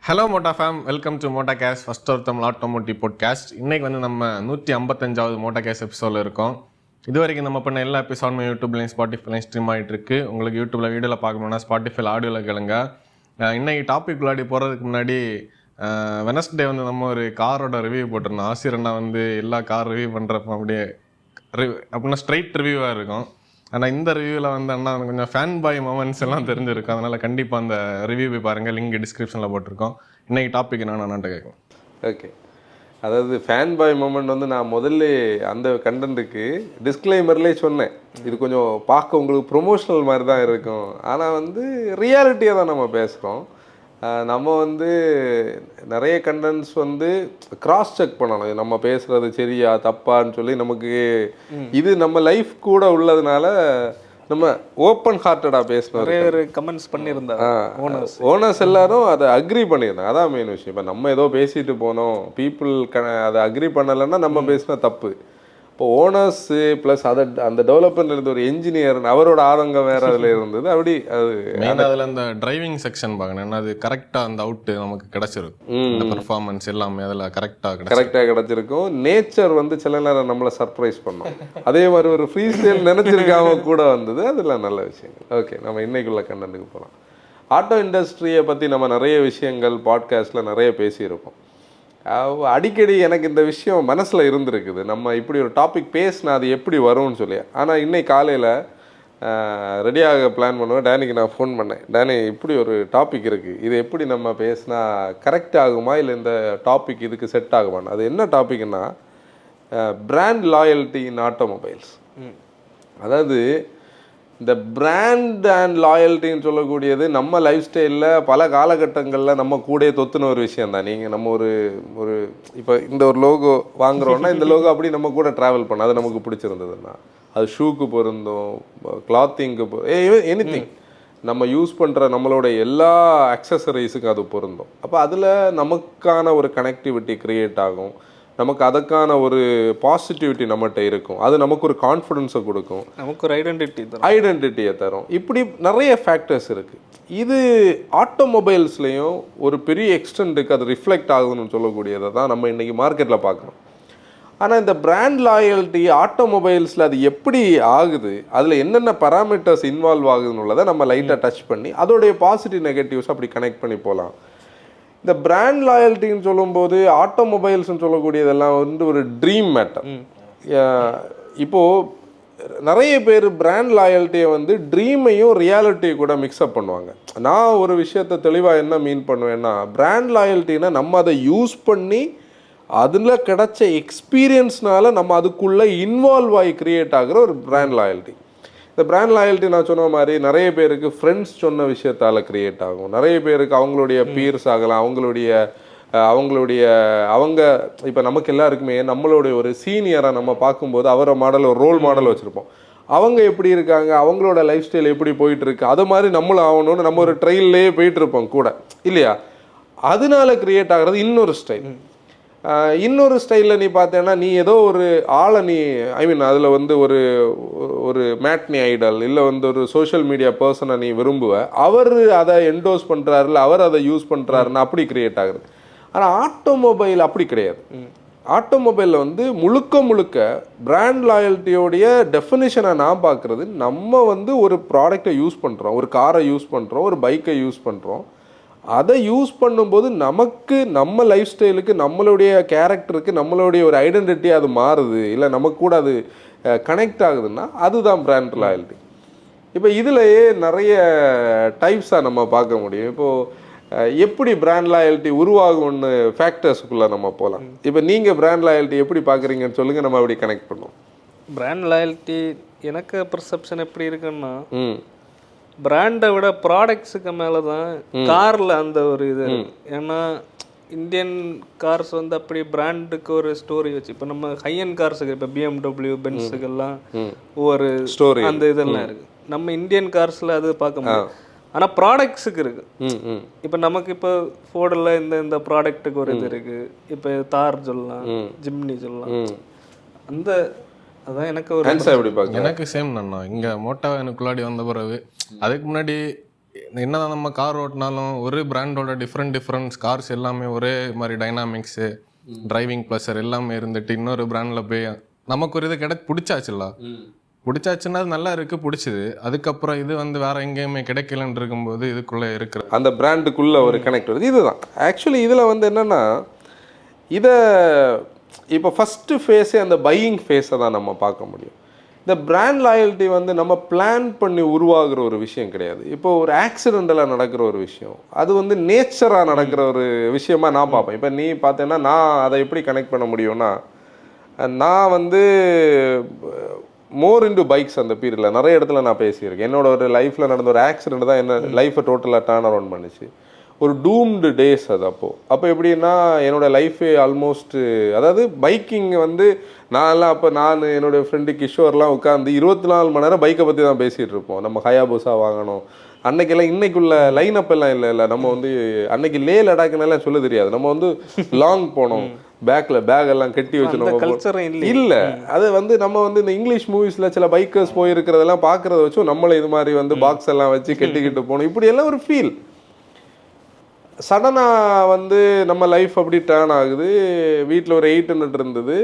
Hello மோட்டா fam, welcome to மோட்டா கேஸ் first of Tamil automotive podcast. இன்னைக்கு நம்ம 155வது மோட்டா கேஸ் எபிசோடில் இருக்கோம். இது வரைக்கும் நம்ம பண்ண எல்லா எபிசோடுமே யூடியூப்லையும் ஸ்பாட்டிஃபைலையும் ஸ்ட்ரீம் ஆகிட்டு இருக்கு. உங்களுக்கு யூடியூப்ல வீடியோவில் பார்க்கணுன்னா ஸ்பாட்டிஃபைல ஆடியோவில் கேளுங்க. இன்னைக்கு டாபிக் விளையாடி போகிறதுக்கு முன்னாடி வெனஸ்டே நம்ம ஒரு காரோட ரிவ்யூ போட்டிருந்தோம். ஆசிரியண்ணா எல்லா கார் ரிவ்யூ பண்ணுறப்ப அப்படின்னா ஸ்ட்ரைட் ரிவ்யூவாக இருக்கும். ஆனால் இந்த ரிவ்யூவில் அண்ணா கொஞ்சம் ஃபேன் பாய் மொமெண்ட்ஸ் எல்லாம் தெரிஞ்சிருக்கும். அதனால் கண்டிப்பாக அந்த ரிவ்யூ போய் பாருங்கள், லிங்க் டிஸ்கிரிப்ஷனில் போட்டிருக்கோம். இன்றைக்கி டாபிக் என்னென்னு கேட்கும். ஓகே, அதாவது ஃபேன் பாய் மொமெண்ட் நான் முதல்ல அந்த கண்டென்ட்டுக்கு டிஸ்க்ளைமர்லேயே சொன்னேன், இது கொஞ்சம் பார்க்க உங்களுக்கு ப்ரொமோஷனல் மாதிரி தான் இருக்கும். ஆனால் ரியாலிட்டியாக தான் நம்ம பேசுகிறோம். நம்ம நிறைய கண்டென்ட்ஸ் கிராஸ் செக் பண்ணணும், நம்ம பேசுகிறது சரியா தப்பான்னு சொல்லி. நமக்கு இது நம்ம லைஃப் கூட உள்ளதுனால நம்ம ஓப்பன் ஹார்ட்டடாக பேசணும். நிறைய கமெண்ட்ஸ் பண்ணியிருந்தாங்க ஓனர்ஸ் எல்லாரும் அதை அக்ரி பண்ணியிருந்தாங்க. அதான் மெயின் விஷயம். இப்போ நம்ம ஏதோ பேசிட்டு போனோம், பீப்புள் அதை அக்ரி பண்ணலைன்னா நம்ம பேசினா தப்பு. இப்போ ஓனர்ஸு ப்ளஸ் அந்த டெவலப்மெண்ட் இருந்த ஒரு என்ஜினியர், அவரோட ஆதங்கம் வேறு அதில் இருந்தது. அப்படி அது அதில் அந்த டிரைவிங் செக்ஷன் பார்க்கணும், அது கரெக்டாக அந்த அவுட்டு நமக்கு கிடச்சிருக்கும். பெர்ஃபார்மன்ஸ் எல்லாமே அதில் கரெக்டாக கிடச்சிருக்கும். நேச்சர் சில நேரம் நம்மளை சர்ப்ரைஸ் பண்ணோம். அதே மாதிரி ஒரு ஃப்ரீ ஸ்டைல் நினச்சிருக்காம கூட வந்தது. அதெல்லாம் நல்ல விஷயங்கள். ஓகே, நம்ம இன்னைக்குள்ள கண்டென்ட்டுக்கு போகலாம். ஆட்டோ இண்டஸ்ட்ரியை பற்றி நம்ம நிறைய விஷயங்கள் பாட்காஸ்ட்டில் நிறைய பேசியிருக்கோம். அடிக்கடி எனக்கு இந்த விஷயம் மனசில் இருந்திருக்குது, நம்ம இப்படி ஒரு டாபிக் பேசினா அது எப்படி வரும்னு சொல்லி. ஆனால் இன்னைக்கு காலையில் ரெடியாக பிளான் பண்ணுவேன். டேனிக்கு நான் ஃபோன் பண்ணேன், டேனி இப்படி ஒரு டாபிக் இருக்குது, இது எப்படி நம்ம பேசினா கரெக்ட் ஆகுமா, இல்லை இந்த டாபிக் இதுக்கு செட் ஆகுமான்னு. அது என்ன டாபிக்னா பிராண்ட் லாயல்ட்டி இன் ஆட்டோமொபைல்ஸ். அதாவது இந்த பிராண்ட் அண்ட் லாயல்ட்டின்னு சொல்லக்கூடியது நம்ம லைஃப் ஸ்டைலில் பல காலகட்டங்களில் நம்ம கூட தொத்துன ஒரு விஷயம் தான். நீங்கள் நம்ம ஒரு இப்போ இந்த ஒரு லோகோ வாங்குகிறோன்னா இந்த லோகோ அப்படி நம்ம கூட ட்ராவல் பண்ண, அது நமக்கு பிடிச்சிருந்ததுன்னா அது ஷூக்கு பொருந்தும், கிளாத்திங்க்கு எனிதிங் நம்ம யூஸ் பண்ணுற நம்மளோட எல்லா அக்சசரிஸுக்கும் அது பொருந்தும். அப்போ அதில் நமக்கான ஒரு கனெக்டிவிட்டி க்ரியேட் ஆகும், நமக்கு அதுக்கான ஒரு பாசிட்டிவிட்டி நம்மகிட்ட இருக்கும், அது நமக்கு ஒரு கான்ஃபிடென்ஸை கொடுக்கும், நமக்கு ஒரு ஐடென்டிட்டியை தரும். இப்படி நிறைய ஃபேக்டர்ஸ் இருக்குது. இது ஆட்டோமொபைல்ஸ்லேயும் ஒரு பெரிய எக்ஸ்டென்ட்டுக்கு அது ரிஃப்ளெக்ட் ஆகுதுன்னு சொல்லக்கூடியதை தான் நம்ம இன்றைக்கி மார்க்கெட்டில் பார்க்குறோம். ஆனால் இந்த பிராண்ட் லாயல்ட்டி ஆட்டோமொபைல்ஸில் அது எப்படி ஆகுது, அதில் என்னென்ன பராமீட்டர்ஸ் இன்வால்வ் ஆகுதுன்னு உள்ளதை நம்ம லைட்டாக டச் பண்ணி அதோடைய பாசிட்டிவ் நெகட்டிவ்ஸ் அப்படி கனெக்ட் பண்ணி போகலாம். இந்த பிராண்ட் லாயல்ட்டின்னு சொல்லும்போது ஆட்டோமொபைல்ஸ்ன்னு சொல்லக்கூடியதெல்லாம் ஒரு ட்ரீம் மேட்டர். இப்போது நிறைய பேர் பிராண்ட் லாயல்ட்டியை ட்ரீமையும் ரியாலிட்டியை கூட மிக்ஸ்அப் பண்ணுவாங்க. நான் ஒரு விஷயத்தை தெளிவாக என்ன மீன் பண்ணுவேன்னா, பிராண்ட் லாயல்ட்டினா நம்ம அதை யூஸ் பண்ணி அதில் கிடைச்ச எக்ஸ்பீரியன்ஸ்னால நம்ம அதுக்குள்ளே இன்வால்வ் ஆகி க்ரியேட் ஆகிற ஒரு பிராண்ட் லாயல்ட்டி. இந்த பிராண்ட் லாயல்ட்டி நான் சொன்ன மாதிரி நிறைய பேருக்கு ஃப்ரெண்ட்ஸ் சொன்ன விஷயத்தால் க்ரியேட் ஆகும், நிறைய பேருக்கு அவங்களுடைய பீர்ஸ் ஆகலாம், அவங்க இப்போ நமக்கு எல்லாருக்குமே நம்மளுடைய ஒரு சீனியராக நம்ம பார்க்கும்போது அவரை மாடல் ஒரு ரோல் மாடல் வச்சுருப்போம். அவங்க எப்படி இருக்காங்க, அவங்களோட லைஃப் ஸ்டைல் எப்படி போயிட்டுருக்கு, அது மாதிரி நம்மளும் ஆகணும்னு நம்ம ஒரு ட்ரெயின்லேயே போயிட்டுருப்போம் கூட இல்லையா. அதனால க்ரியேட் ஆகிறது இன்னொரு ஸ்டைல். இன்னொரு ஸ்டைலில் நீ பார்த்தேன்னா, நீ ஏதோ ஒரு ஆளை அதில் ஒரு மேட்னி ஐடல் இல்லை ஒரு சோஷியல் மீடியா பர்சனை நீ விரும்புவ, அவர் அதை என்டோஸ் பண்ணுறாருல, அவர் அதை யூஸ் பண்ணுறாருன்னு அப்படி கிரியேட் ஆகுது. ஆனால் ஆட்டோமொபைல் அப்படி கிடையாது. ஆட்டோமொபைலில் முழுக்க பிராண்ட் லாயல்ட்டியோடைய டெஃபினிஷனை நான் பார்க்குறது, நம்ம ஒரு ப்ராடக்டை யூஸ் பண்ணுறோம், ஒரு காரை யூஸ் பண்ணுறோம், ஒரு பைக்கை யூஸ் பண்ணுறோம், அதை யூஸ் பண்ணும்போது நமக்கு நம்ம லைஃப் ஸ்டைலுக்கு நம்மளுடைய கேரக்டருக்கு நம்மளுடைய ஒரு ஐடென்டிட்டி அது மாறுது, இல்லை நமக்கு கூட அது கனெக்ட் ஆகுதுன்னா அதுதான் பிராண்ட் லாயல்ட்டி. இப்போ இதிலேயே நிறைய டைப்ஸாக நம்ம பார்க்க முடியும். இப்போது எப்படி பிராண்ட் லாயல்ட்டி உருவாகும்னு ஃபேக்டர்ஸுக்குள்ளே நம்ம போகலாம். இப்போ நீங்கள் பிராண்ட் லாயல்ட்டி எப்படி பார்க்குறீங்கன்னு சொல்லுங்கள், நம்ம அப்படி கனெக்ட் பண்ணுவோம். பிராண்ட் லாயல்ட்டி எனக்கு பர்செப்ஷன் எப்படி இருக்குன்னா, பிராண்டை விட ப்ராடக்ட்ஸுக்கு மேலே தான் காரில் அந்த ஒரு இது. ஏன்னா இந்தியன் கார்ஸ் அப்படி பிராண்டுக்கு ஒரு ஸ்டோரி வச்சு, இப்போ நம்ம ஹையன் கார்ஸுக்கு இப்போ BMW பென்ஸுக்கெல்லாம் ஒவ்வொரு ஸ்டோரி அந்த இதெல்லாம் இருக்குது. நம்ம இந்தியன் கார்ஸில் அது பார்க்க முடியும். ஆனால் ப்ராடக்ட்ஸுக்கு இருக்குது. இப்போ நமக்கு இப்போ ஃபோர்டில் இந்த ப்ராடக்ட்டுக்கு ஒரு இது இருக்குது. இப்போ தார் சொல்லலாம், ஜிம்னி சொல்லலாம். அந்த அதான் எனக்கு ஒரு எனக்கு சேம் நான் இங்கே மோட்டோ எனக்குள்ளாடி வந்த பிறகு, அதுக்கு முன்னாடி என்னதான் நம்ம கார் ஓட்டினாலும் ஒரு பிராண்டோட டிஃப்ரெண்ட் கார்ஸ் எல்லாமே ஒரே மாதிரி டைனாமிக்ஸு டிரைவிங் ப்ளஷர் எல்லாமே இருந்துட்டு இன்னொரு பிராண்டில் போய் நமக்கு ஒரு இது பிடிச்சாச்சுல்ல, பிடிச்சாச்சுன்னா அது நல்லா இருக்குது, பிடிச்சிது. அதுக்கப்புறம் இது வந்து வேற எங்கேயுமே கிடைக்கலன்னு இருக்கும்போது இதுக்குள்ளே இருக்கிற அந்த பிராண்டுக்குள்ளே ஒரு கனெக்ட் வருது. இதுதான் ஆக்சுவலி இதில் வந்து என்னென்னா, இதை இப்போ ஃபஸ்ட்டு ஃபேஸே அந்த பையிங் ஃபேஸை தான் நம்ம பார்க்க முடியும். இந்த பிராண்ட் லாயல்ட்டி வந்து நம்ம பிளான் பண்ணி உருவாகிற ஒரு விஷயம் கிடையாது. இப்போ ஒரு ஆக்சிடென்டலாக நடக்கிற ஒரு விஷயம், அது வந்து நேச்சராக நடக்கிற ஒரு விஷயமா நான் பார்ப்பேன். இப்போ நீ பார்த்தேன்னா நான் அதை எப்படி கனெக்ட் பண்ண முடியும்னா, நான் வந்து மோர் இன்டு பைக்ஸ் அந்த பீரியடில் நிறைய இடத்துல நான் பேசியிருக்கேன். என்னோட ஒரு லைஃப்பில் நடந்த ஒரு ஆக்சிடென்ட் தான் என்ன லைஃப்பை டோட்டலாக டர்ன் அரவுண்ட் பண்ணிச்சு. ஒரு டூம்டு டேஸ் அது. அப்போ எப்படின்னா என்னோடய லைஃபே ஆல்மோஸ்ட்டு, அதாவது பைக்கிங் வந்து நான் என்னுடைய ஃப்ரெண்டு கிஷோர்லாம் உட்காந்து 24 மணி நேரம் பைக்கை பற்றி தான் பேசிகிட்டு இருப்போம். நம்ம ஹயாபுசா வாங்கணும் அன்னைக்கெல்லாம். இன்னைக்குள்ள லைன் அப் எல்லாம் இல்லை. நம்ம வந்து அன்னைக்கு லே லடாக்குன்னெல்லாம் சொல்ல தெரியாது. நம்ம வந்து லாங் போனோம், பேக்கில் பேக் எல்லாம் கட்டி வச்சு நம்ம இல்லை. அது வந்து நம்ம வந்து இந்த இங்கிலீஷ் மூவிஸில் சில பைக்கர்ஸ் போயிருக்கிறதெல்லாம் பார்க்குறத வச்சும் நம்மளை இது மாதிரி வந்து பாக்ஸ் எல்லாம் வச்சு கட்டிக்கிட்டு போகணும், இப்படி எல்லாம் ஒரு ஃபீல். சடனாக வந்து நம்ம லைஃப் அப்படி டேர்ன் ஆகுது. வீட்டில் ஒரு 800 இருந்தது.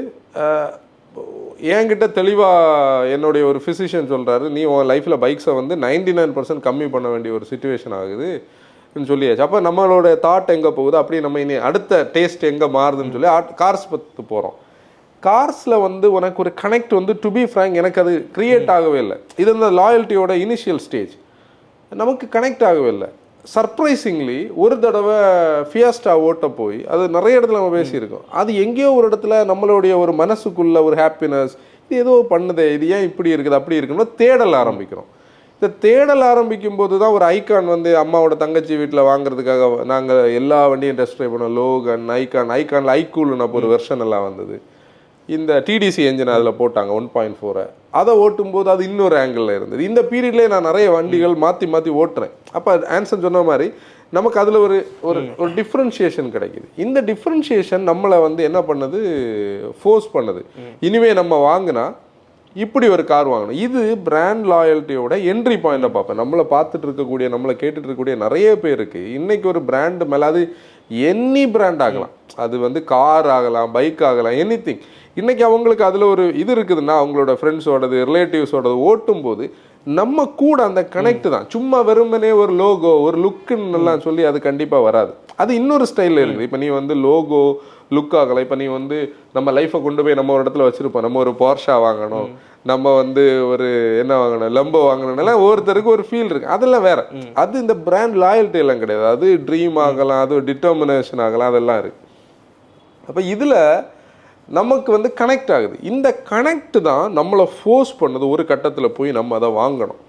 என்கிட்ட தெளிவாக என்னுடைய ஒரு ஃபிசிஷியன் சொல்கிறாரு, நீ உன் லைஃப்பில் பைக்ஸை வந்து 99% கம்மி பண்ண வேண்டிய ஒரு சுச்சுவேஷன் ஆகுது சொல்லியாச்சு. அப்போ நம்மளோட தாட் எங்கே போகுது, அப்படியே நம்ம இனி அடுத்த டேஸ்ட் எங்கே மாறுதுன்னு சொல்லி கார்ஸ் பற்றி போகிறோம். கார்ஸில் வந்து உனக்கு ஒரு கனெக்ட் வந்து டு பி ஃப்ராங்க் எனக்கு அது க்ரியேட் ஆகவே இல்லை. இது இந்த லாயல்ட்டியோட இனிஷியல் ஸ்டேஜ் நமக்கு கனெக்ட் ஆகவே இல்லை. சர்ப்ரைசிங்லி ஒரு தடவை ஃபியாஸ்டா ஓட்ட போய், அது நிறைய இடத்துல நம்ம பேசியிருக்கோம், அது எங்கேயோ ஒரு இடத்துல நம்மளுடைய ஒரு மனசுக்குள்ள ஒரு ஹாப்பினஸ், இது ஏதோ பண்ணுதே, இது ஏன் இப்படி இருக்குது அப்படி இருக்குன்னு தேடல் ஆரம்பிக்கிறோம். இந்த தேடல் ஆரம்பிக்கும் போது தான் ஒரு ஐகான் வந்து அம்மாவோட தங்கச்சி வீட்டில் வாங்குறதுக்காக நாங்கள் எல்லா வண்டியும் டெஸ்ட் ட்ரைவ் பண்ணோம். லோகன், ஐகானில் ஐக்கூல்னு அப்போ ஒரு வெர்ஷன் எல்லாம் வந்தது. இந்த டிடிசி என்ஜின் அதில் போட்டாங்க 1.4. அதை ஓட்டும்போது அது இன்னொரு ஆங்கிளில் இருந்தது. இந்த பீரியட்லேயே நான் நிறைய வண்டிகள் மாற்றி ஓட்டுறேன். அப்போ ஆன்சர் சொன்ன மாதிரி நமக்கு அதில் ஒரு ஒரு டிஃப்ரென்ஷியேஷன் கிடைக்குது. இந்த டிஃப்ரென்ஷியேஷன் நம்மளை வந்து என்ன பண்ணுது, ஃபோர்ஸ் பண்ணுது. இனிமேல் நம்ம வாங்கினா இப்படி ஒரு கார் வாங்கணும். இது பிராண்ட் லாயல்ட்டியோட என்ட்ரி பாயிண்டை பார்ப்பேன். நம்மளை பார்த்துட்டு இருக்கக்கூடிய, நம்மளை கேட்டுட்டு இருக்கக்கூடிய நிறைய பேருக்கு இன்றைக்கி ஒரு பிராண்டு மேலே, அது எனி பிராண்ட் ஆகலாம், அது வந்து கார் ஆகலாம், பைக் ஆகலாம், எனிதிங். இன்றைக்கி அவங்களுக்கு அதில் ஒரு இது இருக்குதுன்னா, அவங்களோட ஃப்ரெண்ட்ஸோடது, ரிலேட்டிவ்ஸோடது ஓட்டும்போது நம்ம கூட அந்த கனெக்ட் தான். சும்மா வெறுமனே ஒரு லோகோ, ஒரு லுக்குன்னு எல்லாம் சொல்லி அது கண்டிப்பாக வராது. அது இன்னொரு ஸ்டைலில் இருக்குது. இப்போ நீ வந்து லோகோ லுக் ஆகலை. இப்போ நீ வந்து நம்ம லைஃப்பை கொண்டு போய் நம்ம ஒரு இடத்துல வச்சுருப்போம். நம்ம ஒரு போர்ஷா வாங்கணும், நம்ம வந்து ஒரு என்ன வாங்கணும், லம்போ வாங்கணும்னால ஒவ்வொருத்தருக்கு ஒரு ஃபீல் இருக்குது. அதெல்லாம் வேறு. அது இந்த பிராண்ட் லாயல்ட்டி எல்லாம் கிடையாது. அது ட்ரீம் ஆகலாம், அது டிட்டர்மினேஷன் ஆகலாம், அதெல்லாம் இருக்குது. அப்போ இதில் நமக்கு வந்து கனெக்ட் ஆகுது. இந்த கனெக்ட் தான் நம்மளை ஃபோர்ஸ் பண்ணுது ஒரு கட்டத்தில் போய் நம்ம அதை வாங்கணும்.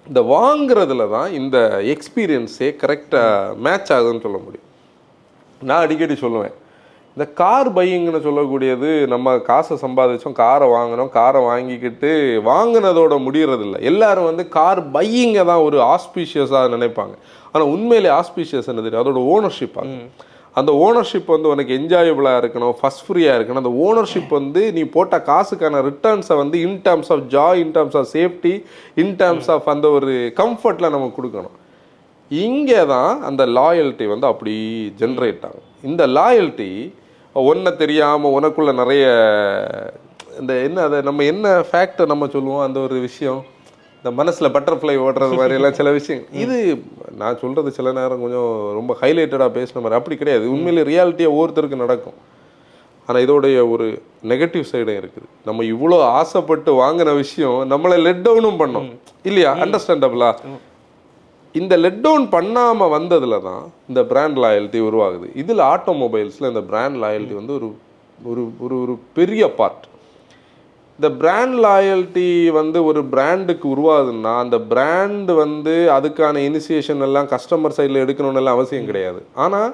இந்த வாங்குறதுல தான் இந்த எக்ஸ்பீரியன்ஸே கரெக்டாக மேட்ச் ஆகுதுன்னு சொல்ல முடியும். நான் அடிக்கடி சொல்லுவேன், இந்த கார் பையிங்னு சொல்லக்கூடியது, நம்ம காசை சம்பாதிச்சோம், காரை வாங்கினோம், காரை வாங்கிக்கிட்டு வாங்கினதோட முடியறதில்லை. எல்லாரும் வந்து கார் பையிங்கை தான் ஒரு ஆஸ்பீஷியஸாக நினைப்பாங்க. ஆனால் உண்மையிலே ஆஸ்பீஷியஸ் என்ன தெரியும், அதோட ஓனர்ஷிப் ஆகும். அந்த ஓனர்ஷிப் வந்து உனக்கு என்ஜாயபிளாக இருக்கணும், ஃபஸ்ட் ஃப்ரீயாக இருக்கணும். அந்த ஓனர்ஷிப் வந்து நீ போட்ட காசுக்கான ரிட்டர்ன்ஸை வந்து in terms of joy, in terms of safety, in terms of அந்த ஒரு கம்ஃபர்ட்டில் நம்ம கொடுக்கணும். இங்கே தான் அந்த லாயல்ட்டி வந்து அப்படி ஜென்ரேட் ஆகும். இந்த லாயல்ட்டி ஒன்றை தெரியாமல் உனக்குள்ள நிறைய இந்த என்ன, அதை நம்ம என்ன ஃபேக்டர் நம்ம சொல்லுவோம், அந்த ஒரு விஷயம், இந்த மனசில் பட்டர்ஃப்ளை ஓடுறது மாதிரியெல்லாம் சில விஷயங்கள். இது நான் சொல்கிறது சில நேரம் கொஞ்சம் ரொம்ப ஹைலைட்டடாக பேசுன மாதிரி அப்படி கிடையாது. உண்மையிலே ரியாலிட்டியாக ஒவ்வொருத்தருக்கு நடக்கும். ஆனால் இதோடைய ஒரு நெகட்டிவ் சைடும் இருக்குது. நம்ம இவ்வளோ ஆசைப்பட்டு வாங்கின விஷயம் நம்மளை லெட் டவுனும் பண்ணோம் இல்லையா, அண்டர்ஸ்டாண்டபிளா? இந்த லெட் டவுன் பண்ணாமல் வந்ததில் தான் இந்த பிராண்ட் லாயல்ட்டி உருவாகுது. இதில் ஆட்டோமொபைல்ஸில் இந்த பிராண்ட் லாயல்ட்டி வந்து ஒரு ஒரு ஒரு பெரிய பார்ட். இந்த பிராண்ட் லாயல்ட்டி வந்து ஒரு பிராண்டுக்கு உருவாகுதுன்னா, அந்த பிராண்டு வந்து அதுக்கான இனிஷியேஷன் எல்லாம் கஸ்டமர் சைடில் எடுக்கணும்னு எல்லாம் அவசியம் கிடையாது. ஆனால்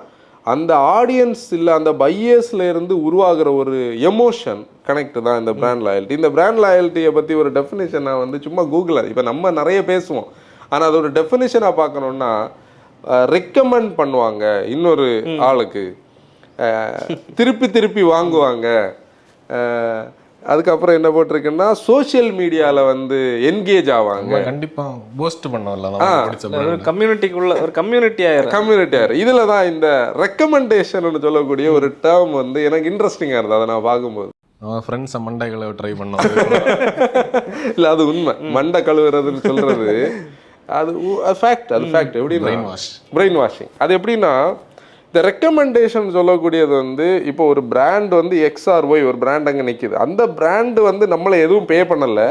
அந்த ஆடியன்ஸ் இல்லை, அந்த பையர்ஸில் இருந்து உருவாகிற ஒரு எமோஷன் கனெக்ட் தான் இந்த பிராண்ட் லாயல்ட்டி. இந்த பிராண்ட் லாயல்ட்டியை பற்றி ஒரு டெஃபினேஷன் நான் வந்து சும்மா கூகுளில், இப்போ நம்ம நிறைய பேசுவோம், ஆனால் அது ஒரு டெஃபினேஷனாக பார்க்கணுன்னா, ரெக்கமெண்ட் பண்ணுவாங்க இன்னொரு ஆளுக்கு, திருப்பி திருப்பி வாங்குவாங்க, அதுக்கப்புறம் என்ன போட்டிருக்குன்னா சோஷியல் மீடியாவில் வந்து என்கேஜ் ஆவாங்க. கண்டிப்பா போஸ்ட் பண்ணல நம்ம பிடிச்ச ஒரு கம்யூனிட்டிக்குள்ள ஒரு கம்யூனிட்டி ஆயிரும். கம்யூனிட்டி ஆயிரும். இதில் தான் இந்த ரெக்கமெண்டேஷன் சொல்லக்கூடிய ஒரு டேர்ம் வந்து எனக்கு இன்ட்ரெஸ்டிங்காக இருந்தது அதை நான் பார்க்கும்போது. அவன் ஃப்ரெண்ட்ஸ் மண்டைகளை ட்ரை பண்ணோம். இல்லை அது உண்மை, மண்டை கழுவுறதுன்னு சொல்றது அது ஃபேக்ட். அது ஃபேக்ட். எப்படின்னா பிரெயின் வாஷிங். அது எப்படின்னா இந்த ரெக்கமெண்டேஷன் சொல்லக்கூடியது வந்து இப்போ ஒரு பிராண்ட் வந்து XRY ஒரு பிராண்ட் அங்கே நிற்கிது. அந்த பிராண்டு வந்து நம்மளை எதுவும் பே பண்ணலை,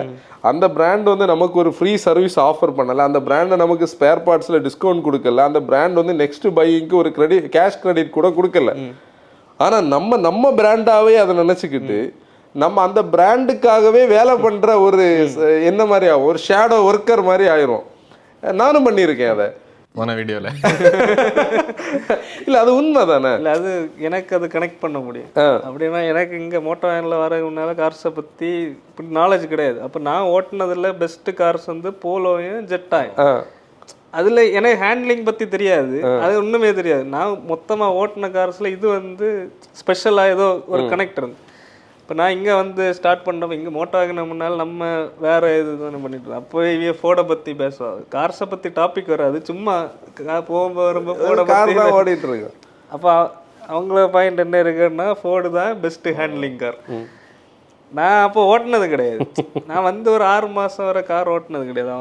அந்த பிராண்ட் வந்து நமக்கு ஒரு ஃப்ரீ சர்வீஸ் ஆஃபர் பண்ணலை, அந்த பிராண்டை நமக்கு ஸ்பேர் பார்ட்ஸில் டிஸ்கவுண்ட் கொடுக்கல, அந்த பிராண்ட் வந்து நெக்ஸ்ட் பையிங்க்கு ஒரு கேஷ் கிரெடிட் கூட கொடுக்கல. ஆனால் நம்ம பிராண்டாகவே அதை நினச்சிக்கிட்டு நம்ம அந்த பிராண்டுக்காகவே வேலை பண்ணுற ஒரு என்ன மாதிரி ஆகும், ஒரு ஷேடோ ஒர்க்கர் மாதிரி ஆயிரும். நானும் பண்ணியிருக்கேன் அதை வீடியோல. இல்ல அது உண்மை தானே. இல்ல அது எனக்கு அது கனெக்ட் பண்ண முடியும். அப்படின்னா எனக்கு இங்க மோட்டோ வேன்ல வர முன்னால கார்ஸை பத்தி இப்படி நாலேஜ் கிடையாது. அப்ப நான் ஓட்டுனதுல பெஸ்ட் கார்ஸ் வந்து போலோயும் ஜெட்டாயும். அதுல எனக்கு ஹேண்ட்லிங் பத்தி தெரியாது, அது ஒண்ணுமே தெரியாது. நான் மொத்தமா ஓட்டின கார்ஸ்ல இது வந்து ஸ்பெஷலா ஏதோ ஒரு கனெக்ட் இருந்து. இப்போ நான் இங்கே வந்து ஸ்டார்ட் பண்ணப்போ இங்கே மோட்டோ வாங்கின முன்னால் நம்ம வேறு இது தானே பண்ணிட்டு அப்போ இவ ஃபோர்டை பற்றி பேசுவாங்க, கார்ஸை பற்றி டாபிக் வராது, சும்மா போகும்போது வரும்போது ஃபோர்டை பற்றி ஓடிட்டு இருக்கு. அப்போ அவங்கள பாயிண்ட் என்ன இருக்குன்னா ஃபோர்டு தான் பெஸ்ட்டு ஹேண்ட்லிங் கார். நான் அப்போ ஓட்டினது கிடையாது. நான் வந்து ஒரு 6 மாதம் வரை கார் ஓட்டினது கிடையாது,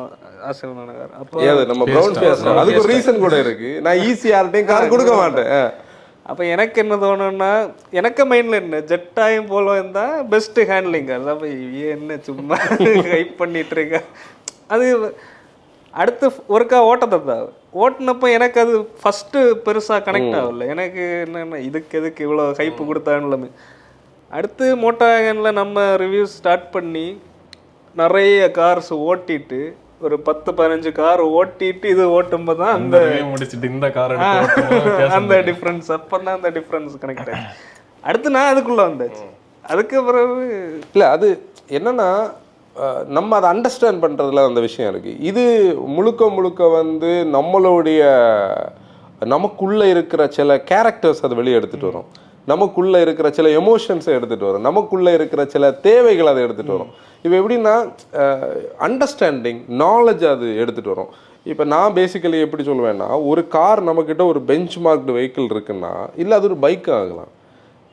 ஆசிரியமான கார். அப்போ நம்ம ப்ரௌன் ஃபேஸ் அதுக்கு ஒரு ரீசன் கூட இருக்கு. நான் ஈஸியார்ட்டையும் கார் கொடுக்க மாட்டேன். அப்போ எனக்கு என்ன தோணுன்னா, எனக்கு மைண்டில் என்ன ஜெட்டாயும் போலும் தான் பெஸ்ட்டு ஹேண்ட்லிங் கார். அப்போ என்ன சும்மா ஹைப் பண்ணிட்டு இருக்க. அது அடுத்து ஒருக்கா ஓட்டத்தை தான் ஓட்டினப்போ எனக்கு அது ஃபஸ்ட்டு பெருசாக கனெக்ட் ஆகல. எனக்கு என்னென்ன இதுக்கு எதுக்கு இவ்வளோ ஹைப்பு கொடுத்தான்னு. அடுத்து மோட்டோ வேகனில் நம்ம ரிவ்யூஸ் ஸ்டார்ட் பண்ணி நிறைய கார்ஸ் ஓட்டிட்டு ஒரு 10-15 கார் ஓட்டிட்டு இது ஓட்டும்போது தான் அந்த முடிச்சுட்டு இந்த கார் அந்த டிஃப்ரென்ஸ், அப்போ தான் அந்த டிஃப்ரென்ஸ் கனெக்ட் ஆகி அடுத்து நான் அதுக்குள்ளே வந்தாச்சு. அதுக்கு பிறகு இல்லை அது என்னன்னா நம்ம அதை அண்டர்ஸ்டாண்ட் பண்ணுறதுல அந்த விஷயம் இருக்குது. இது முழுக்க வந்து நம்மளுடைய நமக்குள்ளே இருக்கிற சில கேரக்டர்ஸ் அதை வெளியே எடுத்துகிட்டு வரும், நமக்குள்ளே இருக்கிற சில எமோஷன்ஸை எடுத்துகிட்டு வரும், நமக்குள்ளே இருக்கிற சில தேவைகளை அதை எடுத்துகிட்டு வரும். இப்போ எப்படின்னா அண்டர்ஸ்டாண்டிங் நாலேஜ் அது எடுத்துகிட்டு வரும். இப்போ நான் பேசிக்கலி எப்படி சொல்லுவேன்னா, ஒரு கார் நம்மக்கிட்ட ஒரு பெஞ்ச் மார்க்டு வெஹிக்கிள் இருக்குன்னா, இல்லை அது ஒரு பைக் ஆகலாம்,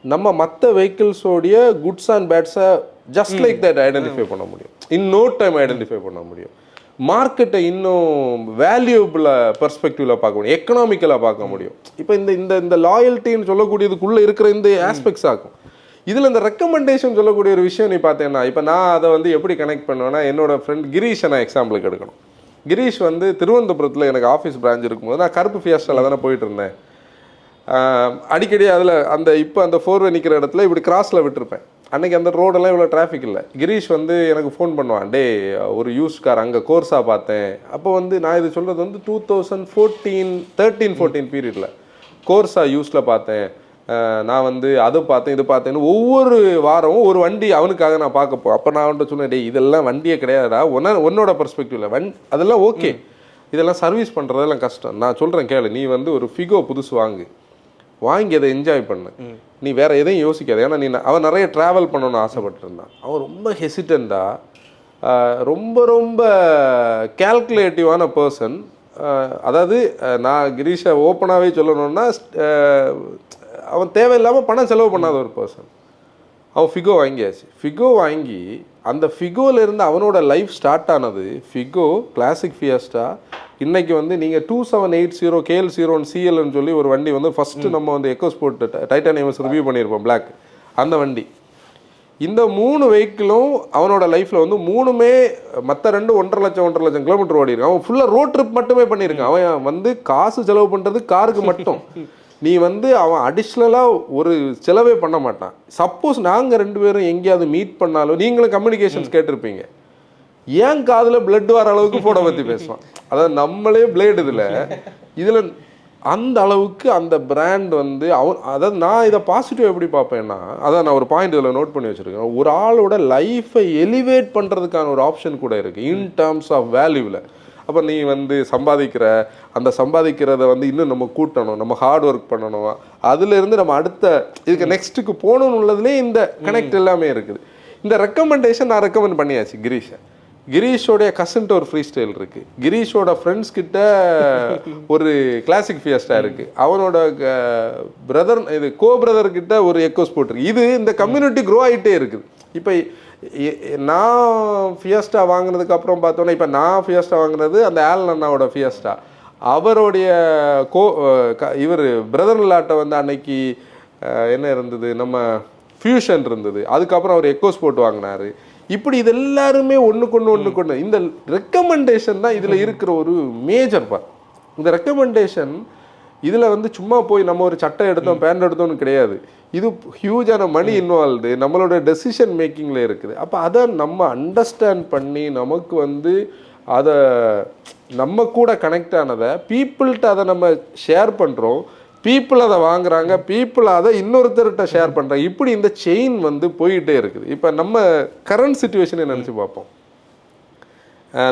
நம்ம மற்ற வெஹிக்கிள்ஸோடைய குட்ஸ் அண்ட் பேட்ஸை ஜஸ்ட் லைக் தட் ஐடென்டிஃபை பண்ண முடியும், இன் நோ டைம் ஐடென்டிஃபை பண்ண முடியும். மார்க்கெட்டை இன்னும் வேல்யூபிளாக பெர்ஸ்பெக்டிவில் பார்க்க முடியும், எக்கனாமிக்கலாக பார்க்க முடியும். இப்போ இந்த லாயல்ட்டின்னு சொல்லக்கூடியதுக்குள்ளே இருக்கிற இந்த ஆஸ்பெக்ட்ஸ் ஆகும். இதில் இந்த ரெக்கமெண்டேஷன் சொல்லக்கூடிய ஒரு விஷயம் நீ பார்த்தேன்னா, இப்போ நான் அதை வந்து எப்படி கனெக்ட் பண்ணுவேன்னா, என்னோட ஃப்ரெண்ட் கிரீஷை நான் எக்ஸாம்பிளுக்கு எடுக்கணும். கிரீஷ் வந்து திருவனந்தபுரத்தில் எனக்கு ஆஃபீஸ் பிரான்ச் இருக்கும்போது நான் கருப்பு ஃபியாஸ்டாவில் தானே போயிட்டு இருந்தேன். அடிக்கடி அதில் அந்த இப்போ அந்த 4வே நிற்கிற இடத்துல இப்படி கிராஸில் விட்டுருப்பேன். அன்றைக்கி அந்த ரோடெல்லாம் இவ்வளோ டிராஃபிக் இல்லை. கிரீஷ் வந்து எனக்கு ஃபோன் பண்ணுவான், டே ஒரு யூஸ் கார் அங்கே கோர்ஸாக பார்த்தேன். அப்போ வந்து நான் இது சொல்கிறது வந்து 2013-14 பீரியடில் கோர்ஸா யூஸில் பார்த்தேன், நான் வந்து அதை பார்த்தேன் இது பார்த்தேன்னு ஒவ்வொரு வாரமும் ஒரு வண்டி அவனுக்காக நான் பார்க்க போ. அப்போ நான் அவன்கிட்ட சொன்னேன், டே இதெல்லாம் வண்டியே கிடையாதுடா, உன்னோட பெர்ஸ்பெக்டிவில் அதெல்லாம் ஓகே, இதெல்லாம் சர்வீஸ் பண்ணுறதெல்லாம் கஷ்டம். நான் சொல்கிறேன் கேளு, நீ வந்து ஒரு ஃபிகோ புதுசு வாங்கி அதை என்ஜாய் பண்ணு, நீ வேறு எதையும் யோசிக்காது. ஏன்னா அவன் நிறைய ட்ராவல் பண்ணணும்னு ஆசைப்பட்டுருந்தான். அவன் ரொம்ப ஹெசிடண்ட்டாக ரொம்ப கேல்குலேட்டிவான பர்சன். அதாவது நான் கிரீஷை ஓப்பனாகவே சொல்லணுன்னா, அவன் தேவையில்லாமல் பணம் செலவு பண்ணாத ஒரு பர்சன். அவன் ஃபிகோ வாங்கியாச்சு. ஃபிகோ வாங்கி அந்த ஃபிகோலேருந்து அவனோட லைஃப் ஸ்டார்ட் ஆனது. ஃபிகோ கிளாசிக் ஃபியஸ்டா இன்றைக்கி வந்து நீங்கள் 2780 KL01CLன்னு சொல்லி ஒரு வண்டி வந்து ஃபஸ்ட்டு நம்ம வந்து எக்கோஸ்போர்ட் டைட்டானியம்ஸ் ரிவ்யூ பண்ணியிருப்போம், பிளாக் அந்த வண்டி. இந்த 3 வெஹிக்கிளும் அவனோட லைஃப்பில் வந்து 3மே மற்ற 1.5 லட்சம் கிலோமீட்டர் ஓடி இருக்கான். அவன் ஃபுல்லாக ரோட் ட்ரிப் மட்டுமே பண்ணியிருக்கான். அவன் வந்து காசு செலவு பண்ணுறது காருக்கு மட்டும். நீ வந்து அவன் அடிஷ்னலாக ஒரு செலவே பண்ண மாட்டான். சப்போஸ் நாங்கள் 2 பேரும் எங்கேயாவது மீட் பண்ணாலும், நீங்களும் கம்யூனிகேஷன்ஸ் கேட்டிருப்பீங்க, ஏன் காதில் பிளட் வர அளவுக்கு ஃபோட்டோ பற்றி பேசுவான். அதாவது நம்மளே பிளேடு இதில் அந்த அளவுக்கு அந்த பிராண்ட் வந்து அதாவது நான் இதை பாசிட்டிவ் எப்படி பார்ப்பேன்னா, அதான் நான் ஒரு பாயிண்ட் இதில் நோட் பண்ணி வச்சுருக்கேன், ஒரு ஆளோட லைஃப்பை எலிவேட் பண்ணுறதுக்கான ஒரு ஆப்ஷன் கூட இருக்குது இன் டேர்ம்ஸ் ஆஃப் வேல்யூவில். அப்போ நீ வந்து சம்பாதிக்கிறத வந்து இன்னும் நம்ம கூட்டணும், நம்ம ஹார்ட் ஒர்க் பண்ணணும், அதுலேருந்து நம்ம அடுத்த இதுக்கு நெக்ஸ்ட்டுக்கு போகணுன்னு உள்ளதுலேயே இந்த கனெக்ட் எல்லாமே இருக்குது. இந்த ரெக்கமெண்டேஷன் நான் ரெக்கமெண்ட் பண்ணியாச்சு கிரீஷோடைய கசின்ட்டு ஒரு ஃப்ரீ ஸ்டைல் இருக்குது, கிரீஷோட ஃப்ரெண்ட்ஸ் கிட்ட ஒரு கிளாசிக் ஃபியஸ்டா இருக்குது, அவனோட பிரதர் இது பிரதர் கிட்ட ஒரு எக்கோ ஸ்போர்ட் இருக்குது. இது இந்த கம்யூனிட்டி க்ரோ ஆகிட்டே இருக்குது. இப்போ நான் ஃபியஸ்டா வாங்கினதுக்கு அப்புறம் பார்த்தோன்னா, இப்போ நான் ஃபியஸ்டா வாங்கினது அந்த ஆலன் அண்ணாவோட ஃபியஸ்டா, அவருடைய இவர் பிரதர் இல்லாட்ட வந்து அன்னைக்கு என்ன இருந்தது, நம்ம ஃபியூஷன் இருந்தது, அதுக்கப்புறம் அவர் எக்கோ ஸ்போர்ட் வாங்கினார். இப்படி இது எல்லாருமே ஒன்றுக்கொன்று இந்த ரெக்கமெண்டேஷன் தான் இதில் இருக்கிற ஒரு மேஜர் பார்ட். இந்த ரெக்கமெண்டேஷன் இதில் வந்து சும்மா போய் நம்ம ஒரு சட்டை எடுத்தோம் பேண்ட் எடுத்தோம்னு கிடையாது, இது ஹியூஜான மணி இன்வால்வ்டு, நம்மளோட டெசிஷன் மேக்கிங்கில் இருக்குது. அப்போ அதை நம்ம அண்டர்ஸ்டாண்ட் பண்ணி நமக்கு வந்து அதை நம்ம கூட கனெக்ட் ஆனதை பீப்புள்கிட்ட அதை நம்ம ஷேர் பண்ணுறோம், பீப்புள் அதை வாங்குறாங்க, பீப்புள் அதை இன்னொருத்தர்கிட்ட ஷேர் பண்ணுறாங்க. இப்படி இந்த செயின் வந்து போயிட்டே இருக்குது. இப்போ நம்ம கரண்ட் சுச்சுவேஷனை நினச்சி பார்ப்போம்.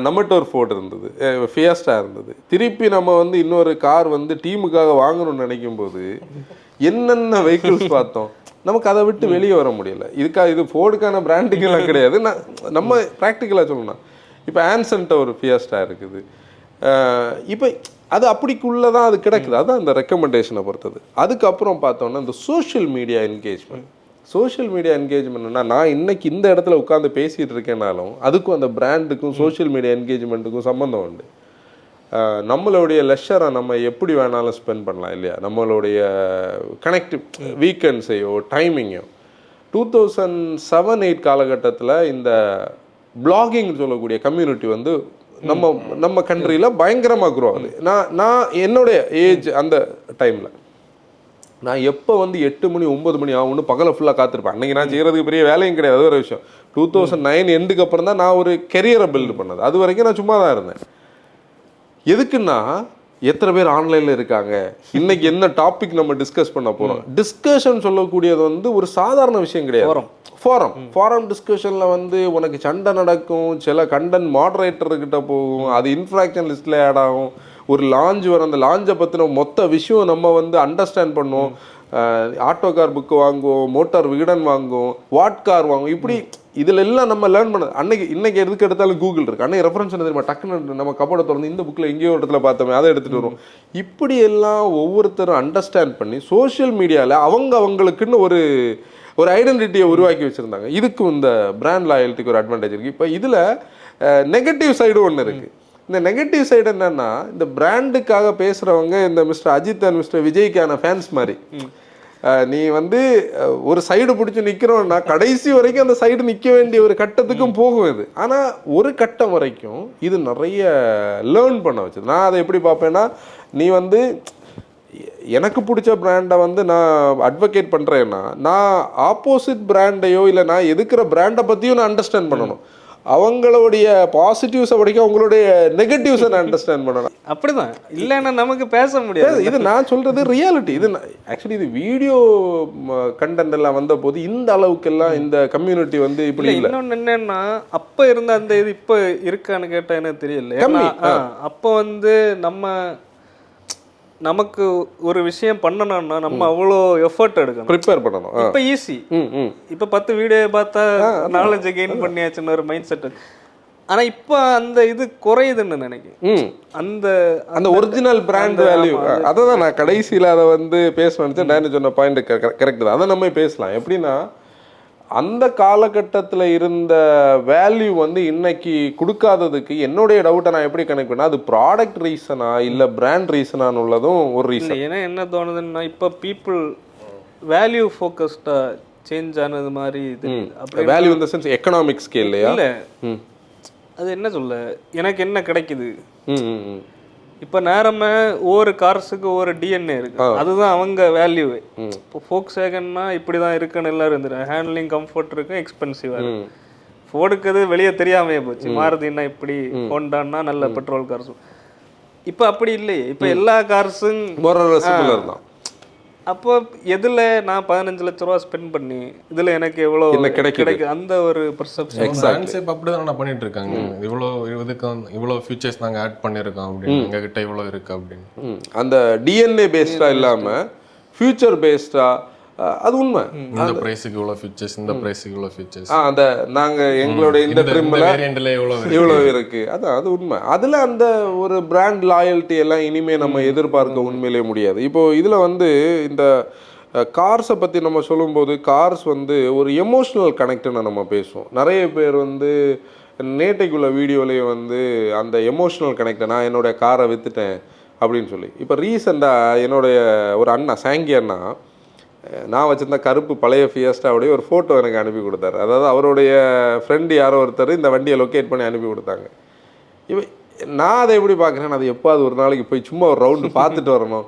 நம்மகிட்ட ஒரு ஃபோர்ட் இருந்தது, ஃபியஸ்டா இருந்தது, திருப்பி நம்ம வந்து இன்னொரு கார் வந்து டீமுக்காக வாங்கணும்னு நினைக்கும் போது என்னென்ன வெஹிக்கிள்ஸ் பார்த்தோம், நமக்கு அதை விட்டு வெளியே வர முடியல. இது ஃபோர்டுக்கான பிராண்டிங்கெல்லாம் கிடையாது, நம்ம ப்ராக்டிக்கலாக சொல்லணும். இப்போ ஆன்சன்ட்ட ஒரு ஃபியஸ்டா இருக்குது, இப்போ அது அப்படிக்குள்ளே தான் அது கிடக்குது. அதுதான் இந்த ரெக்கமெண்டேஷனை பொறுத்தது. அதுக்கப்புறம் பார்த்தோன்னா இந்த சோஷியல் மீடியா என்கேஜ்மெண்ட்னா, நான் இன்னைக்கு இந்த இடத்துல உட்காந்து பேசிகிட்டு இருக்கேனாலும் அதுக்கும் அந்த பிராண்டுக்கும் சோஷியல் மீடியா என்கேஜ்மெண்ட்டுக்கும் சம்மந்தம் உண்டு. நம்மளுடைய லெஷரை நம்ம எப்படி வேணாலும் ஸ்பெண்ட் பண்ணலாம் இல்லையா, நம்மளுடைய கனெக்டிவ் வீக்கெண்ட்ஸையோ டைமிங்கோ. 2007-8 காலகட்டத்தில் இந்த பிளாகிங் சொல்லக்கூடிய கம்யூனிட்டி வந்து நம்ம கண்ட்ரியில் பயங்கரமாக க்ரோ ஆகுது. நான் என்னுடைய ஏஜ் அந்த டைமில் நான் எப்போ வந்து 8 மணி 9 மணி ஆகும்னு பகலை ஃபுல்லாக காத்திருப்பேன். அன்றைக்கி நான் செய்கிறதுக்கு பெரிய வேலையும் கிடையாது, அது ஒரு விஷயம். 2009 எண்டுக்கு அப்புறம் தான் நான் ஒரு கெரியரை பில்டு பண்ணது. அது வரைக்கும் நான் சும்மா தான் இருந்தேன். எதுக்குன்னா, எத்தனை பேர் ஆன்லைனில் இருக்காங்க, இன்னைக்கு என்ன டாபிக் நம்ம டிஸ்கஸ் பண்ண போகிறோம். டிஸ்கஷன் சொல்லக்கூடியது வந்து ஒரு சாதாரண விஷயம் கிடையாது. ஃபாரம் டிஸ்கஷனில் வந்து உனக்கு சண்டை நடக்கும், சில கண்டென்ட் மாடரேட்டர்கிட்ட போகும், அது இன்ஃப்ராக்ஷன் லிஸ்ட்டில் ஆட் ஆகும், ஒரு லான்ச் வரும், அந்த லான்ச்சை பற்றின மொத்த விஷயம் நம்ம வந்து அண்டர்ஸ்டாண்ட் பண்ணுவோம். ஆட்டோ கார் புக்கு வாங்குவோம், மோட்டார் விகடன் வாங்குவோம், வாட் கார் வாங்குவோம். இப்படி இதில் எல்லாம் நம்ம லேர்ன் பண்ணது. இன்னைக்கு எதுக்கு எடுத்தாலும் கூகுள் இருக்குது. அன்னைக்கு ரெஃபரன்ஸ் என்ன தெரியுமா, டக்குன்னு நம்ம கபோர்டை திறந்து இந்த புக்கில் எங்கேயோ இடத்துல பார்த்தோமே அதை எடுத்துகிட்டு வரும். இப்படி எல்லாம் ஒவ்வொருத்தரும் அண்டர்ஸ்டாண்ட் பண்ணி சோஷியல் மீடியாவில் அவங்களுக்குன்னு ஒரு ஐடென்டிட்டியை உருவாக்கி வச்சுருந்தாங்க. இதுக்கும் இந்த பிராண்ட் லாயல்ட்டிக்கு ஒரு அட்வான்டேஜ் இருக்குது. இப்போ இதில் நெகட்டிவ் சைடும் ஒன்று இருக்குது. இந்த நெகட்டிவ் சைடு என்னன்னா, இந்த பிராண்டுக்காக பேசுகிறவங்க இந்த மிஸ்டர் அஜித் அண்ட் மிஸ்டர் விஜய்க்கான ஃபேன்ஸ் மாதிரி. நீ வந்து ஒரு சைடு பிடிச்சி நிற்கிறோன்னா கடைசி வரைக்கும் அந்த சைடு நிற்க வேண்டிய ஒரு கட்டத்துக்கும் போகும் இது. ஆனால் ஒரு கட்டம் வரைக்கும் இது நிறைய லேர்ன் பண்ண வச்சது. நான் அதை எப்படி பார்ப்பேன்னா, நீ வந்து எனக்கு பிடிச்ச பிராண்டை வந்து நான் அட்வொகேட் பண்ணுறேன்னா, நான் ஆப்போசிட் பிராண்டையோ இல்லை நான் எதுக்கிற பிராண்டை பற்றியும் நான் அண்டர்ஸ்டாண்ட் பண்ணணும். அவங்களுடைய பாசிட்டிவ்ஸை படிக்க அவங்களுடைய நெகட்டிவ்ஸை நான் அண்டர்ஸ்டாண்ட் பண்ணணும். அப்படிதான், இல்லைன்னா நமக்கு பேச முடியாது. இது நான் சொல்றது ரியாலிட்டி. இது ஆக்சுவலி இது வீடியோ கண்டென்ட் எல்லாம் வந்த போது இந்த அளவுக்கெல்லாம் இந்த கம்யூனிட்டி வந்து இப்படி இல்லை. இன்னொன்று என்னன்னா, அப்போ இருந்த அந்த இது இப்போ இருக்கான்னு கேட்டால் எனக்கு தெரியல. அப்போ வந்து நமக்கு ஒரு விஷயம் பண்ணணும்னா நம்ம அவ்வளோ எஃபர்ட் எடுக்கணும், ப்ரிப்பேர் பண்ணணும். இப்போ ஈஸி. இப்போ 10 வீடியோ பார்த்தா நாலேஜை கெயின் பண்ணியாச்சுன்னு ஒரு மைண்ட் செட். ஆனால் இப்போ அந்த இது குறையுதுன்னு நினைக்கிறேன். அந்த ஒரிஜினல் பிராண்ட் வேல்யூ அதை தான் நான் கடைசியில் அதை வந்து பேசணும்னு நான் சொன்ன பாயிண்ட் கரெக்ட் தான். அதை நம்ம பேசலாம். எப்படின்னா, அந்த காலகட்டத்தில் இருந்த வேல்யூ வந்து இன்னைக்கு கொடுக்காததுக்கு என்னுடைய டவுட்டை நான் எப்படி கனெக்ட் பண்ணேன், அது ப்ராடக்ட் ரீசனா இல்லை பிராண்ட் ரீசனான்னு உள்ளதும் ஒரு ரீசன். ஏன்னா என்ன தோணுதுன்னா, இப்போ பீப்புள் வேல்யூ ஃபோக்கஸ்டாக சேஞ்ச் ஆனது மாதிரி இது. அப்படி வேல்யூ இந்த சென்ஸ் எக்கனாமிக் ஸ்கேல்லையா இல்லை, அது என்ன சொல்ல, எனக்கு என்ன கிடைக்குது. இப்போ நேரமே ஒவ்வொரு கார்ஸுக்கு ஒவ்வொரு டிஎன்ஏ இருக்கு, அதுதான் அவங்க வேல்யூவே. இப்போ ஃபோக்ஸ் வேகன்னா இப்படி தான் இருக்குன்னு எல்லாரும் இருந்துடும். ஹேண்ட்லிங் கம்ஃபர்ட் இருக்கும், எக்ஸ்பென்சிவாக. ஃபோர்டுக்கு அது வெளியே தெரியாமையே போச்சு. மாருதின்னா இப்படி, ஹோண்டான்னா நல்ல பெட்ரோல் கார்ஸும். இப்போ அப்படி இல்லையே. இப்போ எல்லா கார்ஸும் தான். அப்போ எதில் நான் 15 லட்ச ரூபா ஸ்பெண்ட் பண்ணி இதில் எனக்கு எவ்வளோ கிடைக்கும், அந்த ஒரு பர்செப்ஷன் அப்படி தான் பண்ணிட்டு இருக்காங்க. இவ்வளோ ஃபியூச்சர்ஸ் நாங்கள் ஆட் பண்ணியிருக்கோம் அப்படின்னு, எங்ககிட்ட இவ்வளோ இருக்கு அப்படின்னு. அந்த டிஎன்ஏ பேஸ்டாக இல்லாமல் ஃபியூச்சர் பேஸ்டாக அது உண்மை. இந்த பிரைஸுக்கு இவ்வளோ ஃபீச்சர்ஸ், இந்த பிரைஸுக்கு இவ்வளோ ஃபீச்சர்ஸ், அந்த நாங்கள் எங்களுடைய இந்த ட்ரிம்மில் வேரியண்ட்ல இவ்வளோ இருக்கு. அதான் அது உண்மை. அதில் அந்த ஒரு பிராண்ட் லாயல்ட்டி எல்லாம் இனிமேல் நம்ம எதிர்பார்க்க உண்மையிலே முடியாது. இப்போது இதில் வந்து இந்த கார்ஸை பற்றி நம்ம சொல்லும்போது கார்ஸ் வந்து ஒரு எமோஷ்னல் கனெக்ட்னு நம்ம பேசுவோம். நிறைய பேர் வந்து நேட்டைக்குள்ள வீடியோலேயே வந்து அந்த எமோஷ்னல் கனெக்டை நான் என்னுடைய காரை விற்றுட்டேன் அப்படின்னு சொல்லி. இப்போ ரீசெண்டாக என்னுடைய ஒரு அண்ணா சாங்கி அண்ணா நான் வச்சுருந்த கருப்பு பழைய ஃபியஸ்டாவுடைய ஒரு ஃபோட்டோ எனக்கு அனுப்பி கொடுத்தாரு. அதாவது அவருடைய ஃப்ரெண்டு யாரோ ஒருத்தர் இந்த வண்டியை லொக்கேட் பண்ணி அனுப்பி கொடுத்தாங்க. இப்போ நான் அதை எப்படி பார்க்குறேன், அது எப்போ அது ஒரு நாளைக்கு போய் சும்மா ஒரு ரவுண்டு பார்த்துட்டு வரணும்.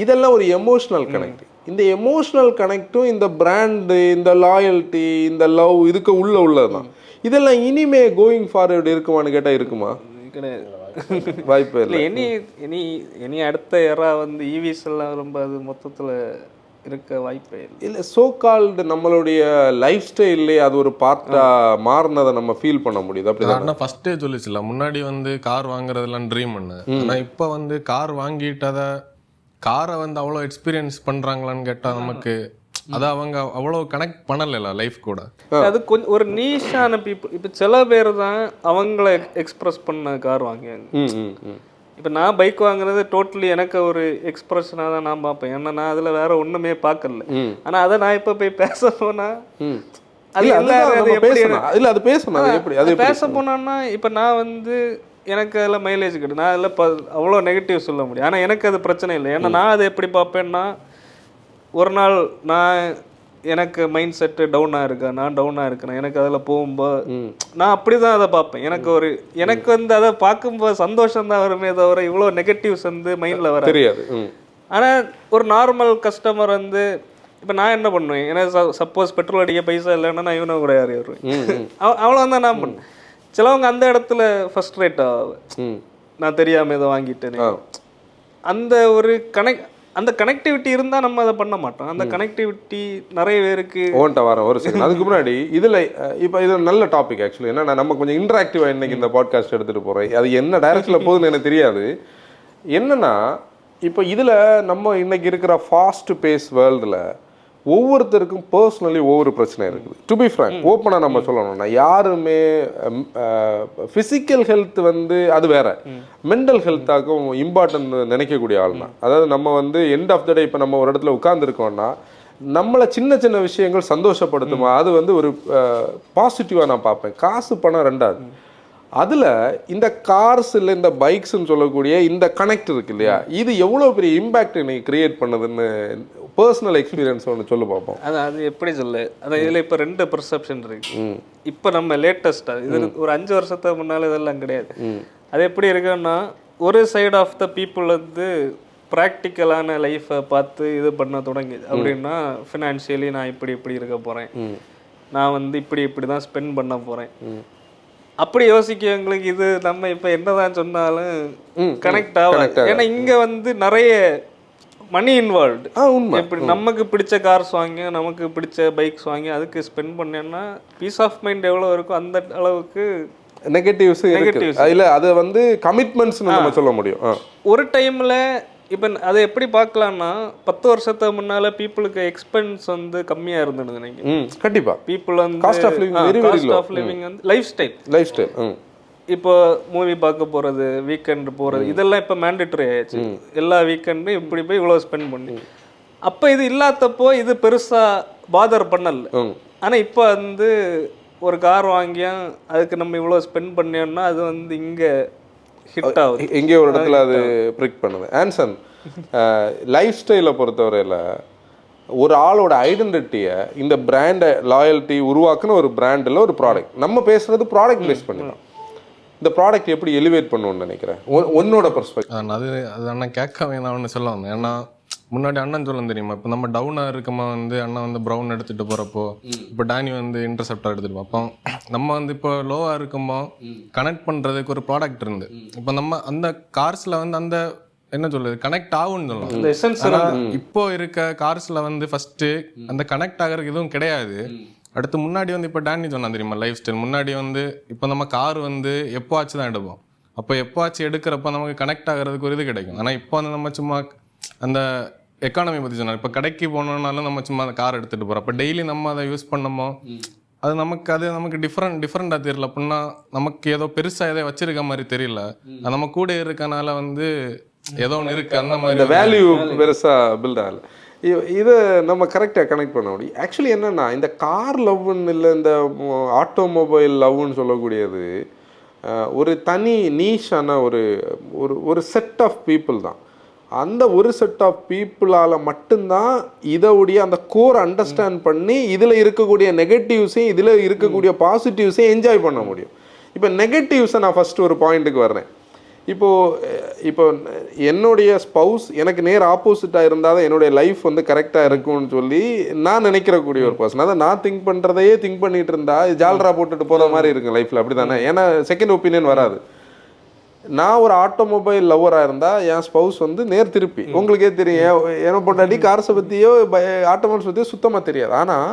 இதெல்லாம் ஒரு எமோஷ்னல் கனெக்ட். இந்த எமோஷ்னல் கனெக்டும் இந்த பிராண்டு, இந்த லாயல்ட்டி, இந்த லவ் இதுக்கு உள்ளது தான். இதெல்லாம் இனிமே கோயிங் ஃபார்வர்டு இருக்குமான்னு கேட்டால் இருக்குமா? கிடையாது, வாய்ப்பு இல்லை. இனி அடுத்த ஏரா வந்து ஈவிஸ் எல்லாம் ரொம்ப அது மொத்தத்தில் இருக்க வாய்ப்பே இல்லை. இல்லை, சோ கால்டு நம்மளுடைய லைஃப் ஸ்டைல்லே அது ஒரு பார்ட்டாக மாறினதை நம்ம ஃபீல் பண்ண முடியுது. அப்படி தான் ஃபர்ஸ்டே சொல்லிச்சுல, முன்னாடி வந்து கார் வாங்குறதுலாம் ட்ரீம் பண்ணு. ஆனால் இப்போ வந்து கார் வாங்கிட்டதை காரை வந்து அவ்வளோ எக்ஸ்பீரியன்ஸ் பண்ணுறாங்களான்னு கேட்டால் நமக்கு அதை அவங்க அவ்வளோ கனெக்ட் பண்ணல லைஃப் கூட. அது கொஞ்சம் ஒரு நீஷான பீப்புள். இப்போ சில பேர் தான் அவங்கள எக்ஸ்பிரஸ் பண்ண கார் வாங்கியாங்க. இப்போ நான் பைக் வாங்குறது டோட்டலி எனக்கு ஒரு எக்ஸ்பிரஷனாக தான் நான் பார்ப்பேன். ஏன்னா நான் அதில் வேற ஒன்றுமே பார்க்கல. ஆனால் அதை நான் இப்போ போய் பேச போனால் அது அது பேச போனோன்னா இப்போ நான் வந்து எனக்கு அதில் மைலேஜ் கிடையாது. நான் அதில் அவ்வளோ நெகட்டிவ் சொல்ல முடியும். ஆனால் எனக்கு அது பிரச்சனை இல்லை. ஏன்னா நான் அதை எப்படி பார்ப்பேன்னா, ஒரு நாள் நான் எனக்கு மைண்ட் செட்டு டவுனாக இருக்கா, நான் டவுனாக இருக்கிறேன், எனக்கு அதில் போகும்போது நான் அப்படி தான் அதை பார்ப்பேன். எனக்கு வந்து அதை பார்க்கும்போது சந்தோஷம் தான் வருமே தவிர இவ்வளோ நெகட்டிவ்ஸ் வந்து மைண்டில் வர தெரியாது. ஆனால் ஒரு நார்மல் கஸ்டமர் வந்து இப்போ நான் என்ன பண்ணுவேன், ஏன்னா சப்போஸ் பெட்ரோல் அடிக்க பைசா இல்லைன்னா நான் இவனை கூட யாரையும் வருவேன், அவ்வளோதான் நான் பண்ணுவேன். சிலவங்க அந்த இடத்துல ஃபர்ஸ்ட் ரேட் ஆகும், நான் தெரியாமல் இதை வாங்கிட்டேன்னு. அந்த ஒரு அந்த கனெக்டிவிட்டி இருந்தால் நம்ம அதை பண்ண மாட்டோம். அந்த கனெக்டிவிட்டி நிறைய பேருக்கு வரேன் ஒரு செகண்ட். அதுக்கு முன்னாடி இதில் இப்போ இது நல்ல டாபிக் ஆக்சுவலி. ஏன்னா நம்ம கொஞ்சம் இன்ட்ராக்டிவாக இன்னைக்கு இந்த பாட்காஸ்ட் எடுத்துகிட்டு போகிறோம். அது என்ன டைரக்ஷனில் போகுதுன்னு எனக்கு தெரியாது. என்னன்னா இப்போ இதில் நம்ம இன்னைக்கு இருக்கிற ஃபாஸ்ட் பேஸ் வேர்ல்டில் ஒவ்வொருத்தருக்கும் பர்சனலி ஒவ்வொரு பிரச்சனை இருக்குது. டு பி ஃப்ராங்க், ஓப்பனாக நம்ம சொல்லணும்னா யாருமே ஃபிசிக்கல் ஹெல்த் வந்து அது வேற, மென்டல் ஹெல்த்தாக்கும் இம்பார்ட்டன்ட் நினைக்கக்கூடிய ஆள் தான். அதாவது நம்ம வந்து எண்ட் ஆஃப் த டே இப்போ நம்ம ஒரு இடத்துல உட்கார்ந்துருக்கோம்னா நம்மளை சின்ன சின்ன விஷயங்கள் சந்தோஷப்படுத்துமா, அது வந்து ஒரு பாசிட்டிவாக நான் பார்ப்பேன். காசு பணம் ரெண்டாவது. அதில் இந்த கார்ஸ் இல்லை இந்த பைக்ஸ்ன்னு சொல்லக்கூடிய இந்த கனெக்ட் இருக்கு இல்லையா, இது எவ்வளோ பெரிய இம்பேக்ட் இன்னைக்கு கிரியேட் பண்ணுதுன்னு பர்சனல் எக்ஸ்பீரியன்ஸ் ஒன்று சொல்லி பார்ப்போம். அது எப்படி சொல்ல, அதான் இதில் இப்போ 2 பெர்செப்ஷன் இருக்கு. இப்போ நம்ம லேட்டஸ்ட்டாக இது ஒரு 5 வருஷத்துக்கு முன்னால் இதெல்லாம் கிடையாது. அது எப்படி இருக்குன்னா, ஒரு சைடு ஆஃப் த பீப்புள் வந்து ப்ராக்டிக்கலான லைஃப்பை பார்த்து இது பண்ண தொடங்குது. அப்படின்னா ஃபினான்ஷியலி நான் இப்படி இருக்க போகிறேன், நான் வந்து இப்படி தான் ஸ்பெண்ட் பண்ண போகிறேன், அப்படி யோசிக்கவங்களுக்கு இது நம்ம இப்போ என்னதான் சொன்னாலும் கனெக்ட் ஆகும். ஏன்னா இங்கே வந்து நிறைய மணி இன்வால்வ்டு. எப்படி நமக்கு பிடிச்ச கார்ஸ் வாங்கி, நமக்கு பிடிச்ச பைக்ஸ் வாங்கி அதுக்கு ஸ்பெண்ட் பண்ணேன்னா பீஸ் ஆஃப் மைண்ட் எவ்வளோ இருக்கும் அந்த அளவுக்கு நெகட்டிவ்ஸ் இல்லை. அது வந்து கமிட்மெண்ட்ஸ்னு நம்ம சொல்ல முடியும். ஒரு டைமில் இப்போ அதை எப்படி பார்க்கலாம்னா, 10 வருஷத்துக்கு முன்னால் பீப்புளுக்கு எக்ஸ்பென்ஸ் வந்து கம்மியாக இருந்தது நினைக்கிறேன். கண்டிப்பாக பீப்புள் வந்து காஸ்ட் ஆஃப் லிவிங் வந்து லைஃப் ஸ்டைல். இப்போ மூவி பார்க்க போகிறது, வீக்கெண்ட் போகிறது, இதெல்லாம் இப்போ மேண்டேட்டரி ஆயிடுச்சு. எல்லா வீக்கெண்டும் இப்படி போய் இவ்வளோ ஸ்பெண்ட் பண்ணி, அப்போ இது இல்லாதப்போ இது பெருசாக பாதர் பண்ணல. ஆனால் இப்போ வந்து ஒரு கார் வாங்கியா அதுக்கு நம்ம இவ்வளோ ஸ்பெண்ட் பண்ணோம்னா அது வந்து இங்கே ஹிட் ஆகுது, எங்கேயோ ஒரு இடத்துல அது பிரிக் பண்ணுது. ஆன்சன் லைஃப் ஸ்டைலை பொறுத்தவரையில் ஒரு ஆளோட ஐடென்டிட்டியை இந்த பிராண்டை லாயல்ட்டி உருவாக்குன ஒரு பிராண்டில் ஒரு ப்ராடக்ட், நம்ம பேசுகிறது ப்ராடக்ட் பேஸ் பண்ணிடலாம். இந்த ப்ராடக்ட் எப்படி எலிவேட் பண்ணுவோம்னு நினைக்கிறேன் உன்னோட பெர்ஸ்பெக்டிவ். அது அண்ணன் கேட்க வேணாம்னு சொல்ல வந்தேன். ஏன்னா முன்னாடி அண்ணன் சொல்ல தெரியுமா, இப்போ நம்ம டவுனாக இருக்கமா வந்து அண்ணன் வந்து ப்ரௌன் எடுத்துகிட்டு போகிறப்போ, இப்போ டேனி வந்து இன்டர்செப்டர் எடுத்துகிட்டு பார்ப்போம். நம்ம வந்து இப்போ லோவாக இருக்குமோ கனெக்ட் பண்ணுறதுக்கு ஒரு ப்ராடக்ட் இருந்து, இப்போ நம்ம அந்த கார்ஸில் வந்து அந்த என்ன சொல்றது கனெக்ட் ஆகும்னு சொல்லலாம். இப்போ இருக்க கார்ஸ்ல வந்து ஃபர்ஸ்ட் அந்த கனெக்ட் ஆகிறதுக்கு எதுவும் கிடையாது. அடுத்து முன்னாடி வந்து இப்போ டேனி சொன்னா தெரியுமா, லைஃப் ஸ்டைல் முன்னாடி வந்து இப்போ நம்ம கார் வந்து எப்போ ஆச்சு தான் எடுப்போம். அப்போ எப்போ ஆச்சு எடுக்கிறப்ப நமக்கு கனெக்ட் ஆகிறதுக்கு ஒரு இது கிடைக்கும். ஆனால் இப்போ வந்து நம்ம சும்மா அந்த எக்கானமி பற்றி சொன்னார். இப்போ கடைக்கு போனோம்னாலும் நம்ம சும்மா அந்த கார் எடுத்துகிட்டு போகிறோம். அப்போ டெய்லி நம்ம அதை யூஸ் பண்ணமோ அது நமக்கு டிஃப்ரெண்ட்டாக தெரியல. அப்படின்னா நமக்கு ஏதோ பெருசாக ஏதோ வச்சிருக்க மாதிரி தெரியல. அது நம்ம கூட இருக்கனால வந்து ஏதோ ஒன்று இருக்குது அந்த மாதிரி இந்த வேல்யூ பெருசாக பில்ட் ஆகலை. இதை நம்ம கரெக்டாக கனெக்ட் பண்ண முடியும். ஆக்சுவலி என்னென்னா இந்த கார் லவ்னு இல்லை இந்த ஆட்டோமொபைல் லவ்னு சொல்லக்கூடியது ஒரு தனி நீஷான ஒரு செட் ஆஃப் பீப்புள் தான். அந்த ஒரு செட் ஆஃப் பீப்புளால் மட்டும்தான் இதோடைய அந்த கோர் அண்டர்ஸ்டாண்ட் பண்ணி இதில் இருக்கக்கூடிய நெகட்டிவ்ஸையும் இதில் இருக்கக்கூடிய பாசிட்டிவ்ஸையும் என்ஜாய் பண்ண முடியும். இப்போ நெகட்டிவ்ஸை நான் ஃபஸ்ட்டு ஒரு பாயிண்ட்டுக்கு வர்றேன். இப்போ என்னுடைய ஸ்பௌஸ் எனக்கு நேர் ஆப்போசிட்டாக இருந்தால் தான் என்னுடைய லைஃப் வந்து கரெக்டாக இருக்கும்னு சொல்லி நான் நினைக்கிறக்கூடிய ஒரு பர்சன். அதை நான் திங்க் பண்ணுறதையே திங்க் பண்ணிட்டு இருந்தா ஜால்ரா போட்டுட்டு போகிற மாதிரி இருக்கும் லைஃப்பில். அப்படி தானே? ஏன்னா செகண்ட் ஒப்பீனியன் வராது. நான் ஒரு ஆட்டோமொபைல் லவ்வராக இருந்தால் என் ஸ்பௌஸ் வந்து நேர் திருப்பி. உங்களுக்கே தெரியும், என்ன பொண்டாட்டி கார்ஸை பற்றியோ ஆட்டோமொபைல்ஸ் பற்றியோ சுத்தமாக தெரியாது. ஆனால்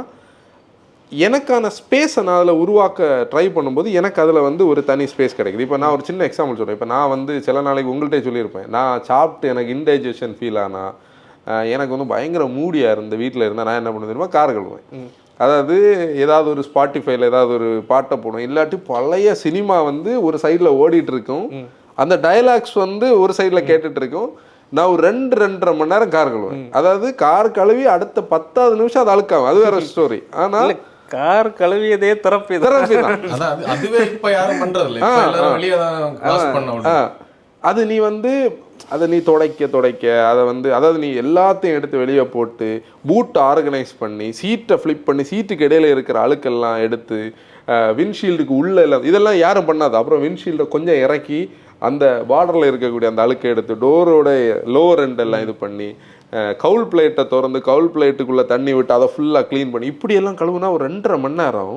எனக்கான ஸ்பேஸை நான் அதில் உருவாக்க ட்ரை பண்ணும்போது எனக்கு அதில் வந்து ஒரு தனி ஸ்பேஸ் கிடைக்குது. இப்போ நான் ஒரு சின்ன எக்ஸாம்பிள் சொல்கிறேன். இப்போ நான் வந்து சில நாளைக்கு உங்கள்கிட்ட சொல்லியிருப்பேன், நான் சாப்பிட்டு எனக்கு இன்டைஜஷன் ஃபீல் ஆனால் எனக்கு வந்து பயங்கர மூடியாக இருந்த வீட்டில் இருந்தால் நான் என்ன பண்ண தெரியுமா, கார் கழுவேன். அதாவது ஏதாவது ஒரு ஸ்பாட்டிஃபைல ஏதாவது ஒரு பாட்டை போடும், இல்லாட்டி பழைய சினிமா வந்து ஒரு சைடில் ஓடிட்டு இருக்கும், அந்த டயலாக்ஸ் வந்து ஒரு சைடில் கேட்டுட்டு இருக்கும். நான் ஒரு 2-2.5 மணி நேரம் கார் கழுவேன். அதாவது கார் கழுவி அடுத்த 10வது நிமிஷம் அது அழுக்காகும், அது வேற ஸ்டோரி. ஆனால் கார் கழுவியதே தெரப்பி தான். அதுவே இப்போ யாரும் பண்றது இல்லை. எல்லாரும் வெளியே தான் வாஷ் பண்ண. அது நீ வந்து அதை நீ துடைக்க அதை வந்து அதாவது நீ எல்லாத்தையும் எடுத்து வெளியே போட்டு பூட்டை ஆர்கனைஸ் பண்ணி சீட்டை ஃப்ளிப் பண்ணி சீட்டுக்கு இடையில இருக்கிற அழுக்கெல்லாம் எடுத்து விண்ட்ஷீல்டுக்கு உள்ள எல்லாம் இதெல்லாம் யாரும் பண்ணாது. அப்புறம் விண்ட்ஷீல்டை கொஞ்சம் இறக்கி அந்த பார்டரில் இருக்கக்கூடிய அந்த அழுக்கை எடுத்து டோரோட லோவர் எண்ட் எல்லாம் இது பண்ணி கவுல் பிளேட்டை திறந்து கவுல் பிளேட்டுக்குள்ளே தண்ணி விட்டு அதை ஃபுல்லாக க்ளீன் பண்ணி இப்படியெல்லாம் கழுவுனா ஒரு 2.5 மணி நேரம்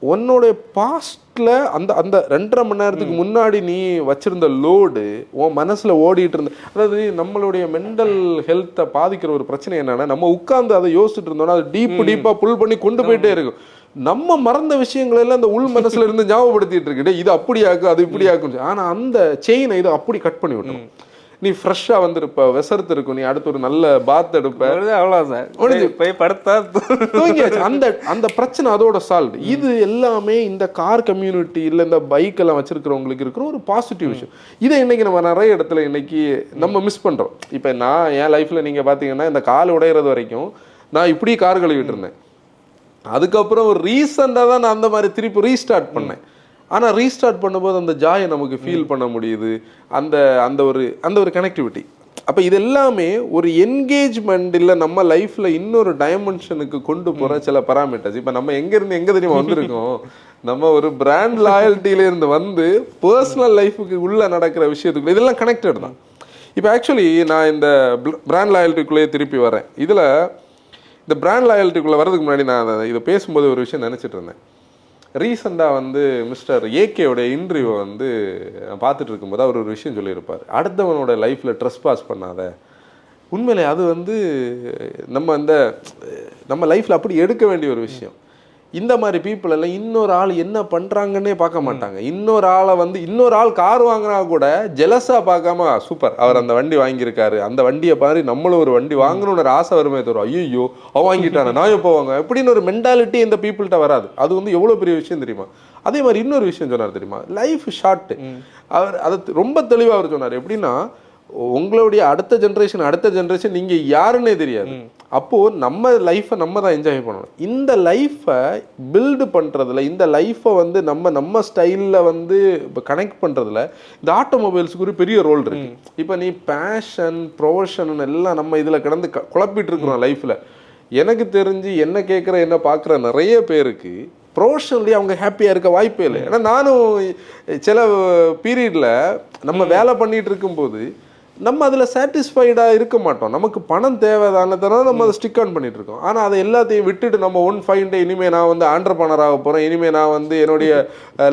உன்னோடைய பாஸ்டில் அந்த 2.5 மணி நேரத்துக்கு முன்னாடி நீ வச்சுருந்த லோடு உன் மனசில் ஓடிட்டு இருந்த. அதாவது நம்மளுடைய மென்டல் ஹெல்த்தை பாதிக்கிற ஒரு பிரச்சனை என்னென்னா, நம்ம உட்காந்து அதை யோசிச்சுட்டு இருந்தோம்னா அது டீப்பாக புல் பண்ணி கொண்டு போயிட்டே இருக்கும். நம்ம மறந்த விஷயங்கள் எல்லாம் அந்த உள் மனசுல இருந்து ஞாபகப்படுத்திட்டு இருக்கு, இது அப்படியாக்கும் அது இப்படியாக்கும். ஆனால் அந்த செயினை இது அப்படி கட் பண்ணி விட்டோம். நீ ஃப்ரெஷ்ஷாக வந்துருப்ப, விசரத்து இருக்கும், நீ அடுத்து ஒரு நல்ல பாத் எடுப்ப, அவ்வளோதான் போய் படுத்தா தூங்கியாச்சு. அந்த பிரச்சனை அதோட சால்வ். இது எல்லாமே இந்த கார் கம்யூனிட்டி இல்லை இந்த பைக் எல்லாம் வச்சிருக்கிறவங்களுக்கு இருக்கிற ஒரு பாசிட்டிவ் விஷயம். இதை இன்னைக்கு நம்ம நிறைய இடத்துல இன்னைக்கு நம்ம மிஸ் பண்ணுறோம். இப்போ நான் என் லைஃப்பில் நீங்கள் பார்த்தீங்கன்னா இந்த கால் உடையிறது வரைக்கும் நான் இப்படி கார் கழுவிட்டு இருந்தேன். அதுக்கப்புறம் ஒரு ரீசெண்டாக தான் நான் அந்த மாதிரி திருப்பி ரீஸ்டார்ட் பண்ணேன். ஆனால் ரீஸ்டார்ட் பண்ணும்போது அந்த ஜாயை நமக்கு ஃபீல் பண்ண முடியுது, அந்த ஒரு கனெக்டிவிட்டி. அப்போ இது எல்லாமே ஒரு என்கேஜ்மெண்ட் இல்லை நம்ம லைஃப்பில் இன்னொரு டைமென்ஷனுக்கு கொண்டு போகிற சில பராமீட்டர்ஸ். இப்போ நம்ம எங்கேருந்து எங்கே தெரியுமா வந்திருக்கோம், நம்ம ஒரு பிராண்ட் லாயல்ட்டியிலேருந்து வந்து பர்சனல் லைஃபுக்கு உள்ளே நடக்கிற விஷயத்துக்குள்ள இதெல்லாம் கனெக்டட் தான். இப்போ ஆக்சுவலி நான் இந்த பிராண்ட் லாயல்ட்டிக்குள்ளேயே திருப்பி வரேன். இதில் இந்த பிராண்ட் லாயல்ட்டிக்குள்ளே வரதுக்கு முன்னாடி நான் இதை பேசும்போது ஒரு விஷயம் நினச்சிட்டு இருந்தேன். ரீசெண்டாக வந்து மிஸ்டர் ஏகேயோட இன்டர்வியூவை வந்து பார்த்துட்டு இருக்கும்போது அவர் ஒரு விஷயம் சொல்லியிருப்பார், அடுத்தவனோட லைஃப்பில் ட்ரெஸ் பாஸ் பண்ணாத. உண்மையிலே அது வந்து நம்ம லைஃப்பில் அப்படி எடுக்க வேண்டிய ஒரு விஷயம். இந்த மாதிரி பீப்புள் எல்லாம் இன்னொரு ஆள் என்ன பண்ணுறாங்கன்னே பார்க்க மாட்டாங்க. இன்னொரு ஆள் கார் வாங்கினா கூட ஜெலஸாக பார்க்காம சூப்பர் அவர் அந்த வண்டி வாங்கியிருக்காரு, அந்த வண்டியை பாரு நம்மளும் ஒரு வண்டி வாங்கணும்னு ஒரு ஆசை வருமே தரும், ஐயோ அவன் வாங்கிட்டானே நான் எப்போ வாங்க இப்படின்னு ஒரு மென்டாலிட்டி இந்த பீப்புள்கிட்ட வராது. அது வந்து எவ்வளோ பெரிய விஷயம் தெரியுமா. அதே மாதிரி இன்னொரு விஷயம் சொன்னார் தெரியுமா, லைஃப் ஷார்ட்டு. அவர் அதை ரொம்ப தெளிவாக அவர் சொன்னார். எப்படின்னா உங்களுடைய அடுத்த ஜென்ரேஷன் நீங்கள் யாருன்னே தெரியாது. அப்போது நம்ம லைஃப்பை நம்ம தான் என்ஜாய் பண்ணணும். இந்த லைஃப்பை பில்டு பண்ணுறதுல, இந்த லைஃப்பை வந்து நம்ம ஸ்டைலில் வந்து இப்போ கனெக்ட் பண்ணுறதுல இந்த ஆட்டோமொபைல்ஸுக்கு ஒரு பெரிய ரோல் இருக்குது. இப்போ நீ பேஷன் ப்ரொஃபஷன் எல்லாம் நம்ம இதில் கிடந்து குழப்பிட்டு இருக்கிறோம் லைஃப்பில். எனக்கு தெரிஞ்சு என்ன கேட்குற என்ன பார்க்குற நிறைய பேருக்கு ப்ரொஃபஷனலி அவங்க ஹாப்பியாக இருக்க வாய்ப்பே இல்லை. ஏன்னா நானும் சில பீரியடில் நம்ம வேலை பண்ணிகிட்டு இருக்கும்போது நம்ம அதில் சாட்டிஸ்ஃபைடாக இருக்க மாட்டோம். நமக்கு பணம் தேவைதானதுனால நம்ம அதை ஸ்டிக் ஆன் பண்ணிட்டு இருக்கோம். ஆனால் அதை எல்லாத்தையும் விட்டுட்டு நம்ம ஃபைன் டே இனிமேல் நான் வந்து ஆண்டர்பிரனர் ஆக போகிறேன், இனிமேல் நான் வந்து என்னுடைய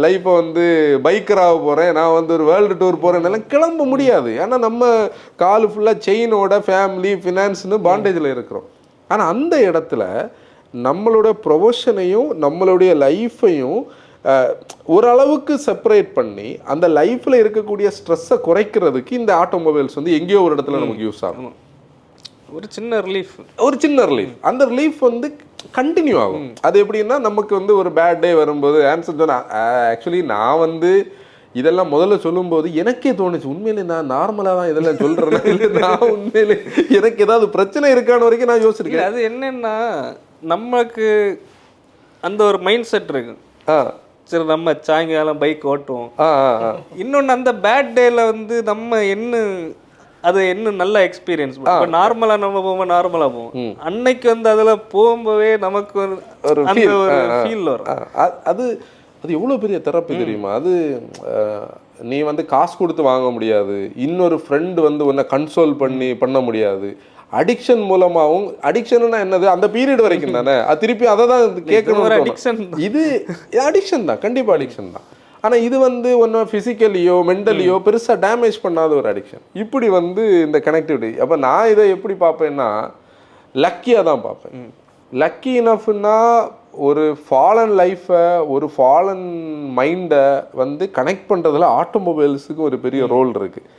லைஃப்பை வந்து பைக்கராக போகிறேன், நான் வந்து ஒரு வேர்ல்டு டூர் போகிறேன் எல்லாம் கிளம்ப முடியாது. ஏன்னா நம்ம கால் ஃபுல்லாக செயினோட ஃபேமிலி ஃபினான்ஸ்னு பாண்டேஜில் இருக்கிறோம். ஆனால் அந்த இடத்துல நம்மளோட ப்ரொஃபஷனையும் நம்மளுடைய லைஃப்பையும் ஓரளவுக்கு செப்பரேட் பண்ணி அந்த லைஃப்பில் இருக்கக்கூடிய ஸ்ட்ரெஸ்ஸை குறைக்கிறதுக்கு இந்த ஆட்டோமொபைல்ஸ் வந்து எங்கேயோ ஒரு இடத்துல நமக்கு யூஸ் ஆகும். ஒரு சின்ன ரிலீஃப். அந்த ரிலீஃப் வந்து கண்டினியூ ஆகும். அது எப்படின்னா நமக்கு வந்து ஒரு பேட் டே வரும்போது ஆன்சர் சொன்ன ஆக்சுவலி நான் வந்து இதெல்லாம் முதல்ல சொல்லும்போது எனக்கே தோணுச்சு, உண்மையிலே நான் நார்மலாக தான் இதெல்லாம் சொல்கிறேன், இல்லை நான் உண்மையிலே எனக்கு ஏதாவது பிரச்சனை இருக்கான வரைக்கும் நான் யோசிச்சிருக்கேன். அது என்னன்னா நமக்கு அந்த ஒரு மைண்ட் செட் இருக்கு. சரி நம்ம சாயங்காலம் பைக் ஓட்டுவோம். இன்னொன்று அந்த பேட் டேல வந்து நம்ம அது என்ன நல்ல எக்ஸ்பீரியன்ஸ். இப்போ நார்மலாக நம்ம போகும்போது நார்மலாக போவோம், அன்னைக்கு வந்து அதில் போகும்போதே நமக்கு ஒரு ஃபீல் வரும். அது அது எவ்வளோ பெரிய தெரப்பி தெரியுமா? அது நீ வந்து காசு கொடுத்து வாங்க முடியாது, இன்னொரு ஃப்ரெண்டு வந்து உன்னை கன்சோல் பண்ண முடியாது. அடிக்ஷன் மூலமாகவும், அடிக்ஷன்னா என்னது, அந்த பீரியட் வரைக்கும் தானே, அது திருப்பி அதை தான் கேட்கணும். இது அடிக்ஷன் தான், கண்டிப்பாக அடிக்ஷன் தான். ஆனால் இது வந்து ஒன்றும் ஃபிசிக்கலியோ மென்டலியோ பெருசாக டேமேஜ் பண்ணாத ஒரு அடிக்ஷன். இப்படி வந்து இந்த கனெக்டிவிட்டி. அப்போ நான் இதை எப்படி பார்ப்பேன்னா லக்கியாக தான் பார்ப்பேன். லக்கி இனஃப்னா ஒரு ஃபாலன் லைஃப்பை, ஒரு ஃபாலன் மைண்டை வந்து கனெக்ட் பண்ணுறதுல ஆட்டோமொபைல்ஸுக்கு ஒரு பெரிய ரோல் இருக்குது.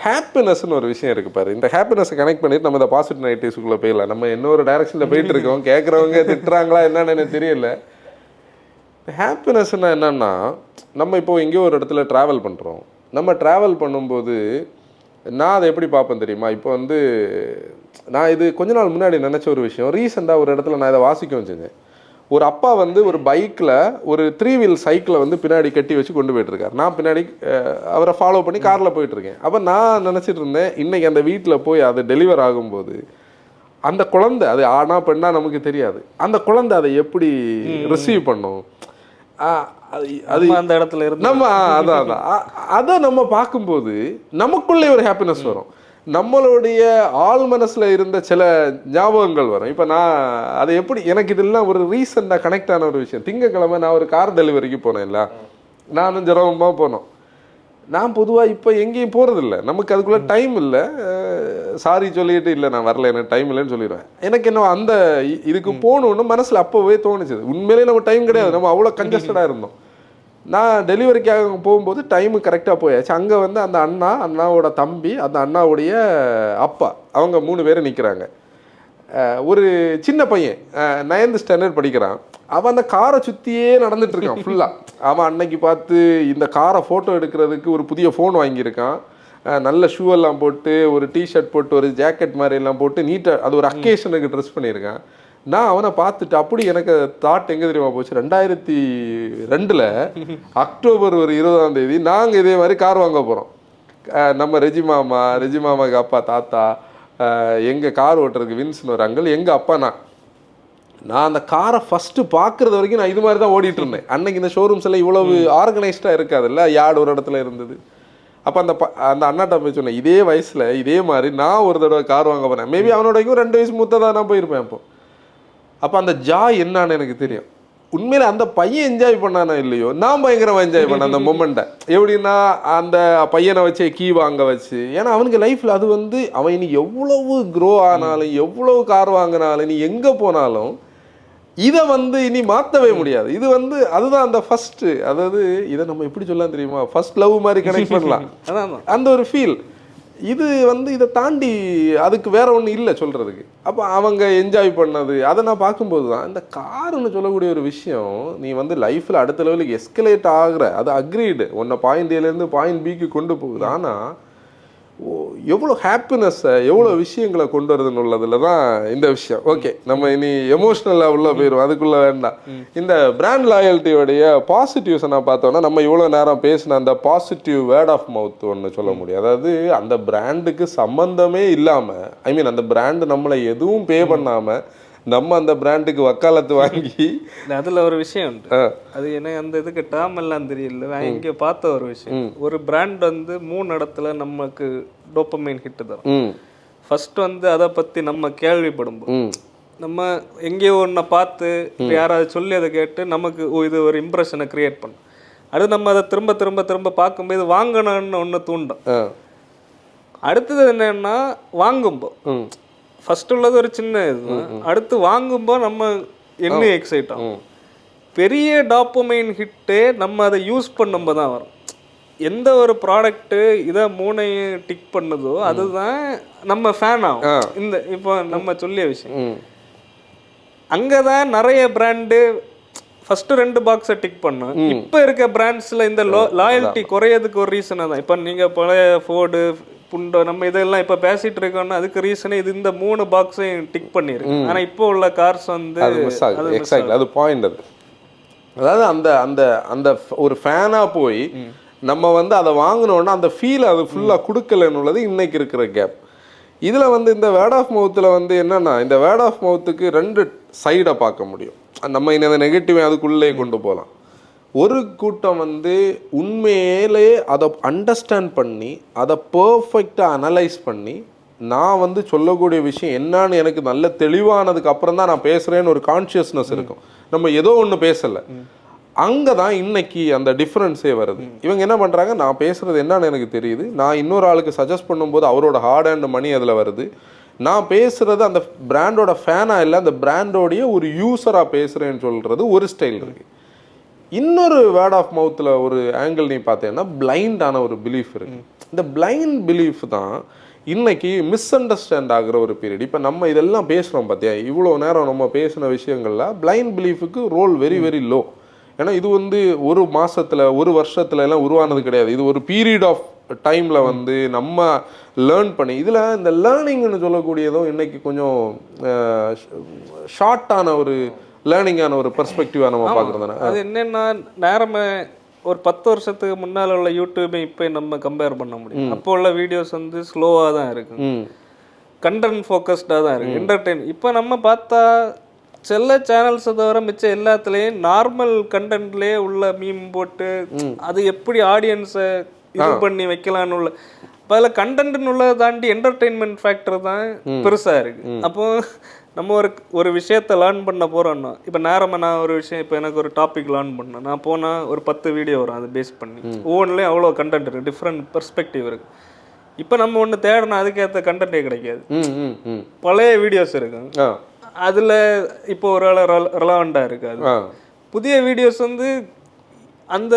ஹாப்பினஸ்ன்னு ஒரு விஷயம் இருக்குது பாரு. இந்த ஹாப்பினஸை கனெக்ட் பண்ணிட்டு நம்ம இந்த பாசிட்டிவ் நெகட்டிவ்ஸுக்குள்ளே போயிடலாம். நம்ம இன்னொரு டைரக்ஷனில் போயிட்டு இருக்கோம், கேட்குறவங்க திட்டுறாங்களா என்னன்னு எனக்கு தெரியல. ஹாப்பினஸ்னால் என்னென்னா, நம்ம இப்போது எங்கேயோ ஒரு இடத்துல ட்ராவல் பண்ணுறோம். நம்ம ட்ராவல் பண்ணும்போது நான் அதை எப்படி பார்ப்பேன் தெரியுமா? இப்போ வந்து நான் இது கொஞ்ச நாள் முன்னாடி நினச்ச ஒரு விஷயம். ரீசெண்டாக ஒரு இடத்துல நான் இதை வாசிக்கவும் செஞ்சேன். ஒரு அப்பா வந்து ஒரு பைக்கில் ஒரு 3 வீல் சைக்கிளை வந்து பின்னாடி கட்டி வச்சு கொண்டு போயிட்டுருக்கார். நான் பின்னாடி அவரை ஃபாலோ பண்ணி காரில் போயிட்டுருக்கேன். அப்போ நான் நினச்சிட்டு இருந்தேன், இன்றைக்கி அந்த வீட்டில் போய் அது டெலிவர் ஆகும்போது அந்த குழந்தை, அது ஆனா பெண்ணா நமக்கு தெரியாது, அந்த குழந்தை அதை எப்படி ரிசீவ் பண்ணும், அது அந்த இடத்துல இருந்து நம்ம அதை நம்ம பார்க்கும்போது நமக்குள்ளே ஒரு ஹாப்பினஸ் வரும். நம்மளுடைய ஆள் மனசில் இருந்த சில ஞாபகங்கள் வரும். இப்போ நான் அதை எப்படி, எனக்கு இதெல்லாம் ஒரு ரீசெண்டாக கனெக்ட் ஆன ஒரு விஷயம். திங்கக்கிழமை நான் ஒரு கார் டெலிவரிக்கு போனேன்ல, நானும் ஜெரோமாக போனோம். நான் பொதுவாக இப்போ எங்கேயும் போகிறதில்ல, நமக்கு அதுக்குள்ளே டைம் இல்லை. சாரி சொல்லிட்டு இல்லை நான் வரல, எனக்கு டைம் இல்லைன்னு சொல்லிடுவேன். எனக்கு என்ன அந்த இதுக்கு போகணுன்னு மனசில் அப்போவே தோணுச்சு. உண்மையிலே நம்ம டைம் கிடையாது, நம்ம அவ்வளோ கன்ஜஸ்டடாக இருந்தோம். நான் டெலிவரிக்காக போகும்போது டைமு கரெக்டாக போயாச்சு. அங்கே வந்து அந்த அண்ணாவோட தம்பி, அந்த அண்ணாவுடைய அப்பா, அவங்க 3 பேர் நிற்கிறாங்க. ஒரு சின்ன பையன் 9th ஸ்டாண்டர்ட் படிக்கிறான். அவன் அந்த காரை சுற்றியே நடந்துட்டுருக்கான் ஃபுல்லாக. அவன் அன்னைக்கு பார்த்து இந்த காரை ஃபோட்டோ எடுக்கிறதுக்கு ஒரு புதிய ஃபோன் வாங்கியிருக்கான். நல்ல ஷூ எல்லாம் போட்டு, ஒரு டிஷர்ட் போட்டு, ஒரு ஜாக்கெட் மாதிரி எல்லாம் போட்டு நீட்டாக அது ஒரு அக்கேஷனுக்கு ட்ரெஸ் பண்ணியிருக்கான். நான் அவனை பார்த்துட்டு அப்படி எனக்கு தாட் எங்கே தெரியுமா போச்சு, 2002 அக்டோபர் 20 நாங்கள் இதே மாதிரி கார் வாங்க போகிறோம். நம்ம ரெஜி மாமாவுக்கு அப்பா தாத்தா, எங்கள் கார் ஓட்டுறதுக்கு வின்ஸ்னு ஒரு அங்கிள், எங்கள் அப்பா நான் அந்த காரை ஃபஸ்ட்டு பார்க்குறது வரைக்கும் நான் இது மாதிரி தான் ஓடிட்டு இருந்தேன். அன்னைக்கு இந்த ஷோரூம்ஸ் எல்லாம் இவ்வளவு ஆர்கனைஸ்டாக இருக்காதுல்ல, யார்டு ஒரு இடத்துல இருந்தது. அப்போ அந்த அண்ணாட்ட போய் சொன்னேன், இதே வயசில் இதே மாதிரி நான் ஒரு தடவை கார் வாங்க போகிறேன். மேபி அவனோட 2 வயசு மூத்ததாக நான் போயிருப்பேன். அப்போ அந்த ஜாய் என்னான்னு எனக்கு தெரியும். உண்மையில அந்த பையன் என்ஜாய் பண்ணானா இல்லையோ, நான் பயங்கரமாக என்ஜாய் பண்ணேன் அந்த மொமெண்ட்டை. எப்படின்னா அந்த பையனை வச்சு கீ வாங்க வச்சு, ஏன்னா அவனுக்கு லைஃப்பில் அது வந்து அவன் இனி எவ்வளவு க்ரோ ஆனாலும், எவ்வளவு கார் வாங்கினாலும், நீ எங்கே போனாலும் இதை வந்து இனி மாற்றவே முடியாது. இது வந்து அதுதான் அந்த ஃபஸ்ட்டு, அதாவது இதை நம்ம எப்படி சொல்லலாம் தெரியுமா, ஃபர்ஸ்ட் லவ் மாதிரி கனெக்ட் பண்ணலாம் அந்த ஒரு ஃபீல். இது வந்து இதை தாண்டி அதுக்கு வேற ஒன்றும் இல்லை சொல்கிறதுக்கு. அப்போ அவங்க என்ஜாய் பண்ணது அதை நான் பார்க்கும்போது தான் இந்த காருன்னு சொல்லக்கூடிய ஒரு விஷயம், நீ வந்து லைஃப்பில் அடுத்த லெவலுக்கு எஸ்கலேட் ஆகுற, அது அக்ரீடு, உன்னை பாயிண்ட் ஏலேருந்து பாயிண்ட் பிக்கு கொண்டு போகுது. ஆனால் எவ்வளோ ஹாப்பினஸ்ஸை, எவ்வளோ விஷயங்களை கொண்டு வருதுன்னு உள்ளதில் தான் இந்த விஷயம். ஓகே, நம்ம இனி எமோஷ்னலாக உள்ளே போயிடும், அதுக்குள்ளே வேண்டாம். இந்த பிராண்ட் லாயல்ட்டியோடைய பாசிட்டிவ்ஸை நான் பார்த்தோன்னா, நம்ம இவ்வளோ நேரம் பேசின அந்த பாசிட்டிவ் வேர்ட் ஆஃப் மவுத் ஒன்று சொல்ல முடியும். அதாவது அந்த பிராண்டுக்கு சம்மந்தமே இல்லாமல், ஐ மீன் அந்த பிராண்டு நம்மளை எதுவும் பே பண்ணாமல் நம்ம அந்த பிராண்டுக்கு வக்காலத்து வாங்கி, அதில் ஒரு விஷயம் உண்டு. அது என்ன அந்த இதுக்கு டேர்ம் எல்லாம் தெரியல, இங்கே பார்த்த ஒரு விஷயம். ஒரு பிராண்ட் வந்து 3 இடத்துல நமக்கு டோப்பமைன் ஹிட் தரும். ஃபர்ஸ்ட் வந்து அதை பற்றி நம்ம கேள்விப்படும், நம்ம எங்கேயோ ஒன்றை பார்த்து யாராவது சொல்லி அதை கேட்டு நமக்கு இது ஒரு இம்ப்ரெஷனை கிரியேட் பண்ணும். அது நம்ம அதை திரும்ப திரும்ப திரும்ப பார்க்கும்போது வாங்கணும்னு ஒன்று தூண்டும். அடுத்தது என்னன்னா வாங்கும்போது ஃபர்ஸ்ட் உள்ளது ஒரு சின்ன இது, அடுத்து வாங்கும்போது நம்ம என்ன எக்ஸைட் ஆகும். பெரிய டாப்பமைன் ஹிட்டே நம்ம அதை யூஸ் பண்ணும்போது தான் வரும். எந்த ஒரு ப்ராடக்ட்டு இதை மூணையும் டிக் பண்ணுதோ அதுதான் நம்ம ஃபேன் ஆகும். இந்த இப்போ நம்ம சொல்லிய விஷயம் அங்கதான் நிறைய பிராண்டு ஃபர்ஸ்ட் 2 பாக்ஸை டிக் பண்ணும். இப்போ இருக்க பிராண்ட்ஸ்ல இந்த லாயல்ட்டி குறையதுக்கு ஒரு ரீசனாக தான். இப்போ நீங்க பழைய ஃபோர்டு புண்டோ நம்ம இதெல்லாம் இப்போ பேசிட்டு இருக்கோம்னா அதுக்கு ரீசனே இது இந்த 3 பாக்ஸையும் டிக் பண்ணிருக்கு. ஆனா இப்போ உள்ள கார்ஸ் வந்து எக்ஸாக்ட்லி அது பாயிண்ட். அது அதாவது அந்த அந்த அந்த ஒரு ஃபேனா போய் நம்ம வந்து அதை வாங்கினோன்னா அந்த ஃபீல் அது ஃபுல்லாக கொடுக்கலன்னு உள்ளது இன்னைக்கு இருக்கிற கேப். இதில் வந்து இந்த வேர்ட் ஆஃப் மவுத்தில் வந்து என்னென்னா இந்த வேர்ட் ஆஃப் மவுத்துக்கு 2 சைடை பார்க்க முடியும். நம்ம இந்த நெகட்டிவ் அதுக்குள்ளே கொண்டு போகலாம். ஒரு கூட்டம் வந்து உண்மையிலே அதை அண்டர்ஸ்டாண்ட் பண்ணி அதை பர்ஃபெக்டாக அனலைஸ் பண்ணி நான் வந்து சொல்லக்கூடிய விஷயம் என்னான்னு எனக்கு நல்ல தெளிவானதுக்கு அப்புறம் தான் நான் பேசுகிறேன்னு ஒரு கான்ஷியஸ்னஸ் இருக்கும். நம்ம ஏதோ ஒன்று பேசலை, அங்கே தான் இன்னைக்கு அந்த டிஃப்ரென்ஸே வருது. இவங்க என்ன பண்ணுறாங்க, நான் பேசுகிறது என்னன்னு எனக்கு தெரியுது, நான் இன்னொரு ஆளுக்கு சஜஸ்ட் பண்ணும்போது அவரோட ஹார்ட் அண்ட் மணி அதில் வருது, நான் பேசுகிறது அந்த பிராண்டோட ஃபேனாக இல்லை அந்த பிராண்டோடைய ஒரு யூஸராக பேசுகிறேன்னு சொல்கிறது ஒரு ஸ்டைல் இருக்குது. இன்னொரு வேர்ட் ஆஃப் மவுத்தில் ஒரு ஆங்கிள் நீ பார்த்தேன்னா பிளைண்டான ஒரு பிலீஃப் இருக்குது. இந்த பிளைண்ட் பிலீஃப் தான் இன்னைக்கு மிஸ் அண்டர்ஸ்டாண்ட் ஆகிற ஒரு பீரியட். இப்போ நம்ம இதெல்லாம் பேசுகிறோம் பார்த்தியா, இவ்வளோ நேரம் நம்ம பேசின விஷயங்கள்ல பிளைண்ட் பிலீஃபுக்கு ரோல் வெரி வெரி லோ. ஏன்னா இது வந்து ஒரு மாதத்தில் ஒரு வருஷத்துல எல்லாம் உருவானது கிடையாது. இது ஒரு பீரியட் ஆஃப் டைமில் வந்து நம்ம லேர்ன் பண்ணி இதில் இந்த லேர்னிங்னு சொல்லக்கூடியதும் இன்னைக்கு கொஞ்சம் ஷார்ட்டான ஒரு லேர்னிங்கான ஒரு பெர்ஸ்பெக்டிவாக நம்ம பார்க்குறதுனா அது என்னென்னா நேரமே ஒரு 10 வருஷத்துக்கு முன்னால் உள்ள யூடியூபை இப்போ நம்ம கம்பேர் பண்ண முடியும். அப்போ உள்ள வீடியோஸ் வந்து ஸ்லோவாக தான் இருக்கு, கண்டென்ட் ஃபோக்கஸ்டாக தான் இருக்குது, என்டர்டெயின். இப்போ நம்ம பார்த்தா சில சேனல்ஸை தவிர மிச்சம் எல்லாத்துலேயும் நார்மல் கண்டென்ட்லேயே உள்ள மீம் போட்டு அது எப்படி ஆடியன்ஸை இது பண்ணி வைக்கலான்னு உள்ள இப்போ அதில் கண்டென்ட்னு உள்ளதை தாண்டி என்டர்டெயின்மெண்ட் ஃபேக்டர் தான் பெருசாக இருக்குது. அப்போ நம்ம ஒரு விஷயத்தை லேர்ன் பண்ண போகிறோன்னா இப்போ நேரமாக நான் ஒரு விஷயம் இப்போ எனக்கு ஒரு டாபிக் லேர்ன் பண்ணேன், நான் போனால் ஒரு 10 வீடியோ வரும் அதை பேஸ் பண்ணி. ஒவ்வொன்றுலேயும் அவ்வளோ கண்டென்ட் இருக்குது, டிஃப்ரெண்ட் பெர்ஸ்பெக்டிவ் இருக்குது. இப்போ நம்ம ஒன்று தேடினா அதுக்கேற்ற கண்டென்ட்டே கிடைக்காது. பழைய வீடியோஸ் இருக்கு, அதில் இப்போ ஒரு ரெலவெண்ட்டாக இருக்காது. புதிய வீடியோஸ் வந்து அந்த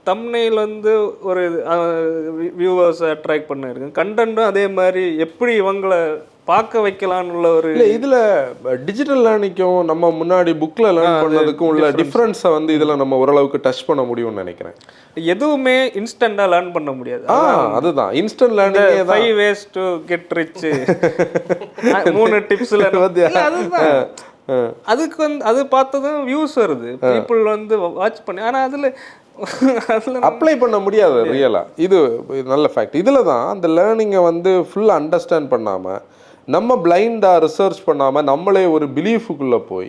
தம்ப்நெயில் வந்து ஒரு வியூவர்ஸை அட்ராக்ட் பண்ண இருக்கு, கண்டென்ட்டும் அதே மாதிரி எப்படி இவங்களை பார்க்க வைக்கலான்னு உள்ள ஒரு இதில் டிஜிட்டல் லேர்னிங்கும் நம்ம முன்னாடி புக்கில் லேர்ன் பண்ணதுக்கும் உள்ள டிஃப்ரென்ஸை வந்து இதில் நம்ம ஓரளவுக்கு டச் பண்ண முடியும்னு நினைக்கிறேன். எதுவுமே இன்ஸ்டண்ட்டாக லேர்ன் பண்ண முடியாது. அதுதான் instant learning. 5 ways to get rich 3 டிப்ஸில் அதுதான். அதுக்கு வந்து அது பார்த்ததும் வியூஸ் வருது, பீப்புள் வந்து வாட்ச் பண்ணி. ஆனால் அதில் அப்ளை பண்ண முடியாது ரியலாக. இது நல்ல ஃபேக்ட். இதில் தான் அந்த லேர்னிங்கை வந்து ஃபுல்லாக அண்டர்ஸ்டாண்ட் பண்ணாமல் நம்ம பிளைண்டாக ரிசர்ச் பண்ணாமல் நம்மளே ஒரு பிலீஃபுக்குள்ளே போய்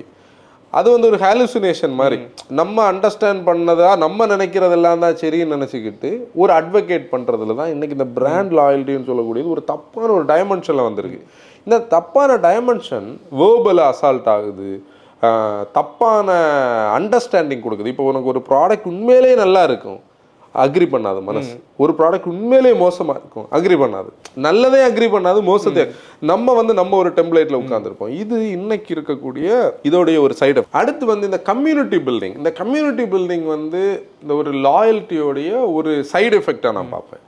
அது வந்து ஒரு ஹாலுசினேஷன் மாதிரி நம்ம அண்டர்ஸ்டாண்ட் பண்ணதா நம்ம நினைக்கிறதெல்லாம் தான் சரின்னு நினச்சிக்கிட்டு ஒரு அட்வொகேட் பண்ணுறதுல தான் இன்றைக்கி இந்த பிராண்ட் லாயல்ட்டின்னு சொல்லக்கூடியது ஒரு தப்பான ஒரு டைமென்ஷனில் வந்திருக்கு. இந்த தப்பான டைமென்ஷன் வேர்பலாக அசால்ட் ஆகுது, தப்பான அண்டர்ஸ்டாண்டிங் கொடுக்குது. இப்போ உனக்கு ஒரு ப்ராடக்ட் உண்மையிலே நல்லா இருக்கும், அக்ரி பண்ணாது மனசு. ஒரு ப்ராடக்ட் உண்மையிலே மோசமாக இருக்கும், அக்ரி பண்ணாது. நல்லதே அக்ரி பண்ணாது, மோசத்தை நம்ம வந்து நம்ம ஒரு டெம்ப்ளேட்டில் உட்காந்துருப்போம். இது இன்னைக்கு இருக்கக்கூடிய இதோடைய ஒரு சைடு. அடுத்து வந்து இந்த கம்யூனிட்டி பில்டிங். இந்த கம்யூனிட்டி பில்டிங் வந்து இந்த ஒரு லாயல்ட்டியோடைய ஒரு சைடு எஃபெக்டாக நான் பார்ப்பேன்.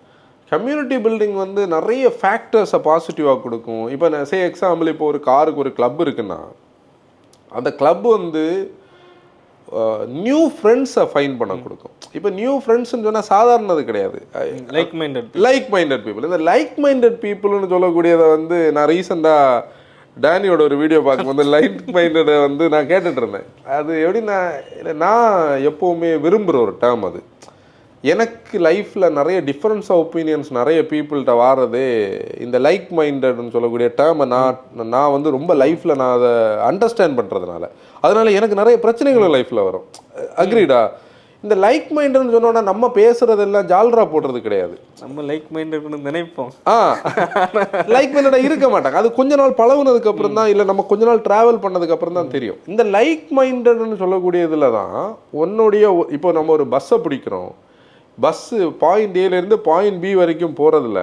கம்யூனிட்டி பில்டிங் வந்து நிறைய ஃபேக்டர்ஸை பாசிட்டிவாக கொடுக்கும். இப்போ நான் எக்ஸாம்பிள் இப்போ ஒரு காருக்கு ஒரு கிளப் இருக்குன்னா அந்த கிளப் வந்து நியூ ஃப்ரெண்ட்ஸை ஃபைன் பண்ண கொடுக்கும். இப்போ நியூ ஃப்ரெண்ட்ஸ்ன்னு சொன்னால் சாதாரணது கிடையாது, லைக் மைண்டட் பீப்புள். இந்த லைக் மைண்டட் பீப்புள்னு சொல்லக்கூடியதை வந்து நான் ரீசெண்டாக டேனியோட ஒரு வீடியோ பார்க்கும்போது லைக் மைண்டடை வந்து நான் கேட்டுட்டு இருந்தேன். அது எப்படி நான் எப்போவுமே விரும்புகிற ஒரு டேர்ம் அது. எனக்கு லைஃப்பில் நிறைய டிஃப்ரென்ஸ் ஆஃப் ஒப்பீனியன்ஸ் நிறைய பீப்புள்கிட்ட வாரதே இந்த லைக் மைண்டட்னு சொல்லக்கூடிய டேர்மை நான் வந்து ரொம்ப லைஃப்பில் நான் அதை அண்டர்ஸ்டாண்ட் பண்ணுறதுனால அதனால் எனக்கு நிறைய பிரச்சனைகளும் லைஃப்பில் வரும். அக்ரீடா? இந்த லைக் மைண்டட்னு சொன்னோன்னா நம்ம பேசுகிறதெல்லாம் ஜால்ரா போடுறது கிடையாது. நம்ம லைக் மைண்டட்னு நினைப்போம், லைக் மைண்டடாக இருக்க மாட்டாங்க. அது கொஞ்ச நாள் பழகுனதுக்கு அப்புறம் தான், இல்லை நம்ம கொஞ்ச நாள் ட்ராவல் பண்ணதுக்கு அப்புறம் தான் தெரியும். இந்த லைக் மைண்டட்னு சொல்லக்கூடியதில் தான் உன்னுடைய இப்போ நம்ம ஒரு பஸ்ஸை பிடிக்கிறோம், பஸ்ஸு பாயிண்ட் ஏலேருந்து பாயிண்ட் பி வரைக்கும் போகிறதுல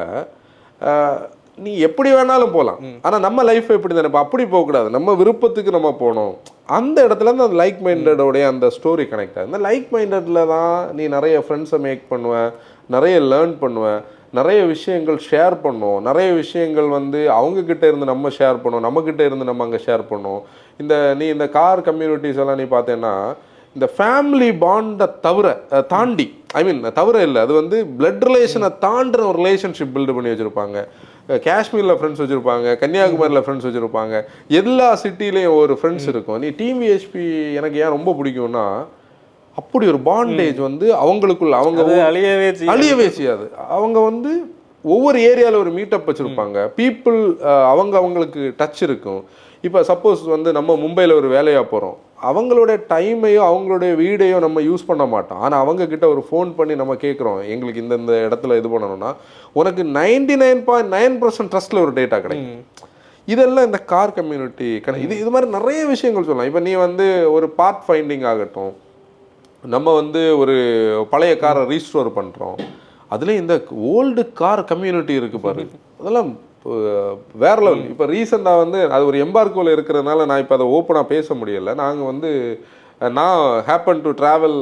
நீ எப்படி வேணாலும் போகலாம். ஆனால் நம்ம லைஃப் எப்படி தானே, இப்போ அப்படி போகக்கூடாது, நம்ம விருப்பத்துக்கு நம்ம போகணும். அந்த இடத்துல இருந்து அந்த லைக் மைண்டடோடைய அந்த ஸ்டோரி கனெக்ட் ஆகுது. இந்த லைக் மைண்டடில் தான் நீ நிறைய ஃப்ரெண்ட்ஸை மேக் பண்ணுவேன், நிறைய லேர்ன் பண்ணுவேன், நிறைய விஷயங்கள் ஷேர் பண்ணுவோம், நிறைய விஷயங்கள் வந்து அவங்கக்கிட்ட இருந்து நம்ம ஷேர் பண்ணுவோம், நம்மக்கிட்ட இருந்து நம்ம அங்கே ஷேர் பண்ணுவோம். நீ இந்த கார் கம்யூனிட்டிஸ் எல்லாம் நீ பார்த்தேன்னா இந்த ஃபேமிலி பாண்டை தாண்டி தவிர இல்லை, அது வந்து பிளட் ரிலேஷனை தாண்டுற ஒரு ரிலேஷன்ஷிப் பில்டு பண்ணி வச்சுருப்பாங்க. காஷ்மீரில் ஃப்ரெண்ட்ஸ் வச்சுருப்பாங்க, கன்னியாகுமரியில் ஃப்ரெண்ட்ஸ் வச்சுருப்பாங்க, எல்லா சிட்டிலையும் ஒரு ஃப்ரெண்ட்ஸ் இருக்கும். நீ டிவிஎஸ்பி எனக்கு ஏன் ரொம்ப பிடிக்கும்னா அப்படி ஒரு பாண்டேஜ் வந்து அவங்களுக்குள்ள அவங்க அழியவே செய்யாது. அவங்க வந்து ஒவ்வொரு ஏரியாவில் ஒரு மீட்டப் வச்சுருப்பாங்க, பீப்புள் அவங்களுக்கு டச் இருக்கும். இப்போ சப்போஸ் வந்து நம்ம மும்பையில் ஒரு வேலையாக போகிறோம், அவங்களோட டைமையோ அவங்களுடைய வீடையோ நம்ம யூஸ் பண்ண மாட்டோம். ஆனால் அவங்கக்கிட்ட ஒரு ஃபோன் பண்ணி நம்ம கேட்குறோம், எங்களுக்கு இந்த இடத்துல இது பண்ணணும்னா உனக்கு 99.9% ட்ரஸ்ட்டில் ஒரு டேட்டா கிடைக்கும். இதெல்லாம் இந்த கார் கம்யூனிட்டி இது மாதிரி நிறைய விஷயங்கள் சொல்லலாம். இப்போ நீ வந்து ஒரு பார்ட் ஃபைண்டிங் ஆகட்டும், நம்ம வந்து ஒரு பழைய காரை ரீஸ்டோர் பண்ணுறோம், அதுலேயும் இந்த ஓல்டு கார் கம்யூனிட்டி இருக்குது பாரு, அதெல்லாம் வேற லெவல். இப்போ ரீசெண்டாக வந்து அது ஒரு எம்பார்க்கோவில் இருக்கிறதுனால நான் இப்போ அதை ஓப்பனாக பேச முடியலை. நாங்கள் வந்து நான் ஹேப்பன் டு ட்ராவல்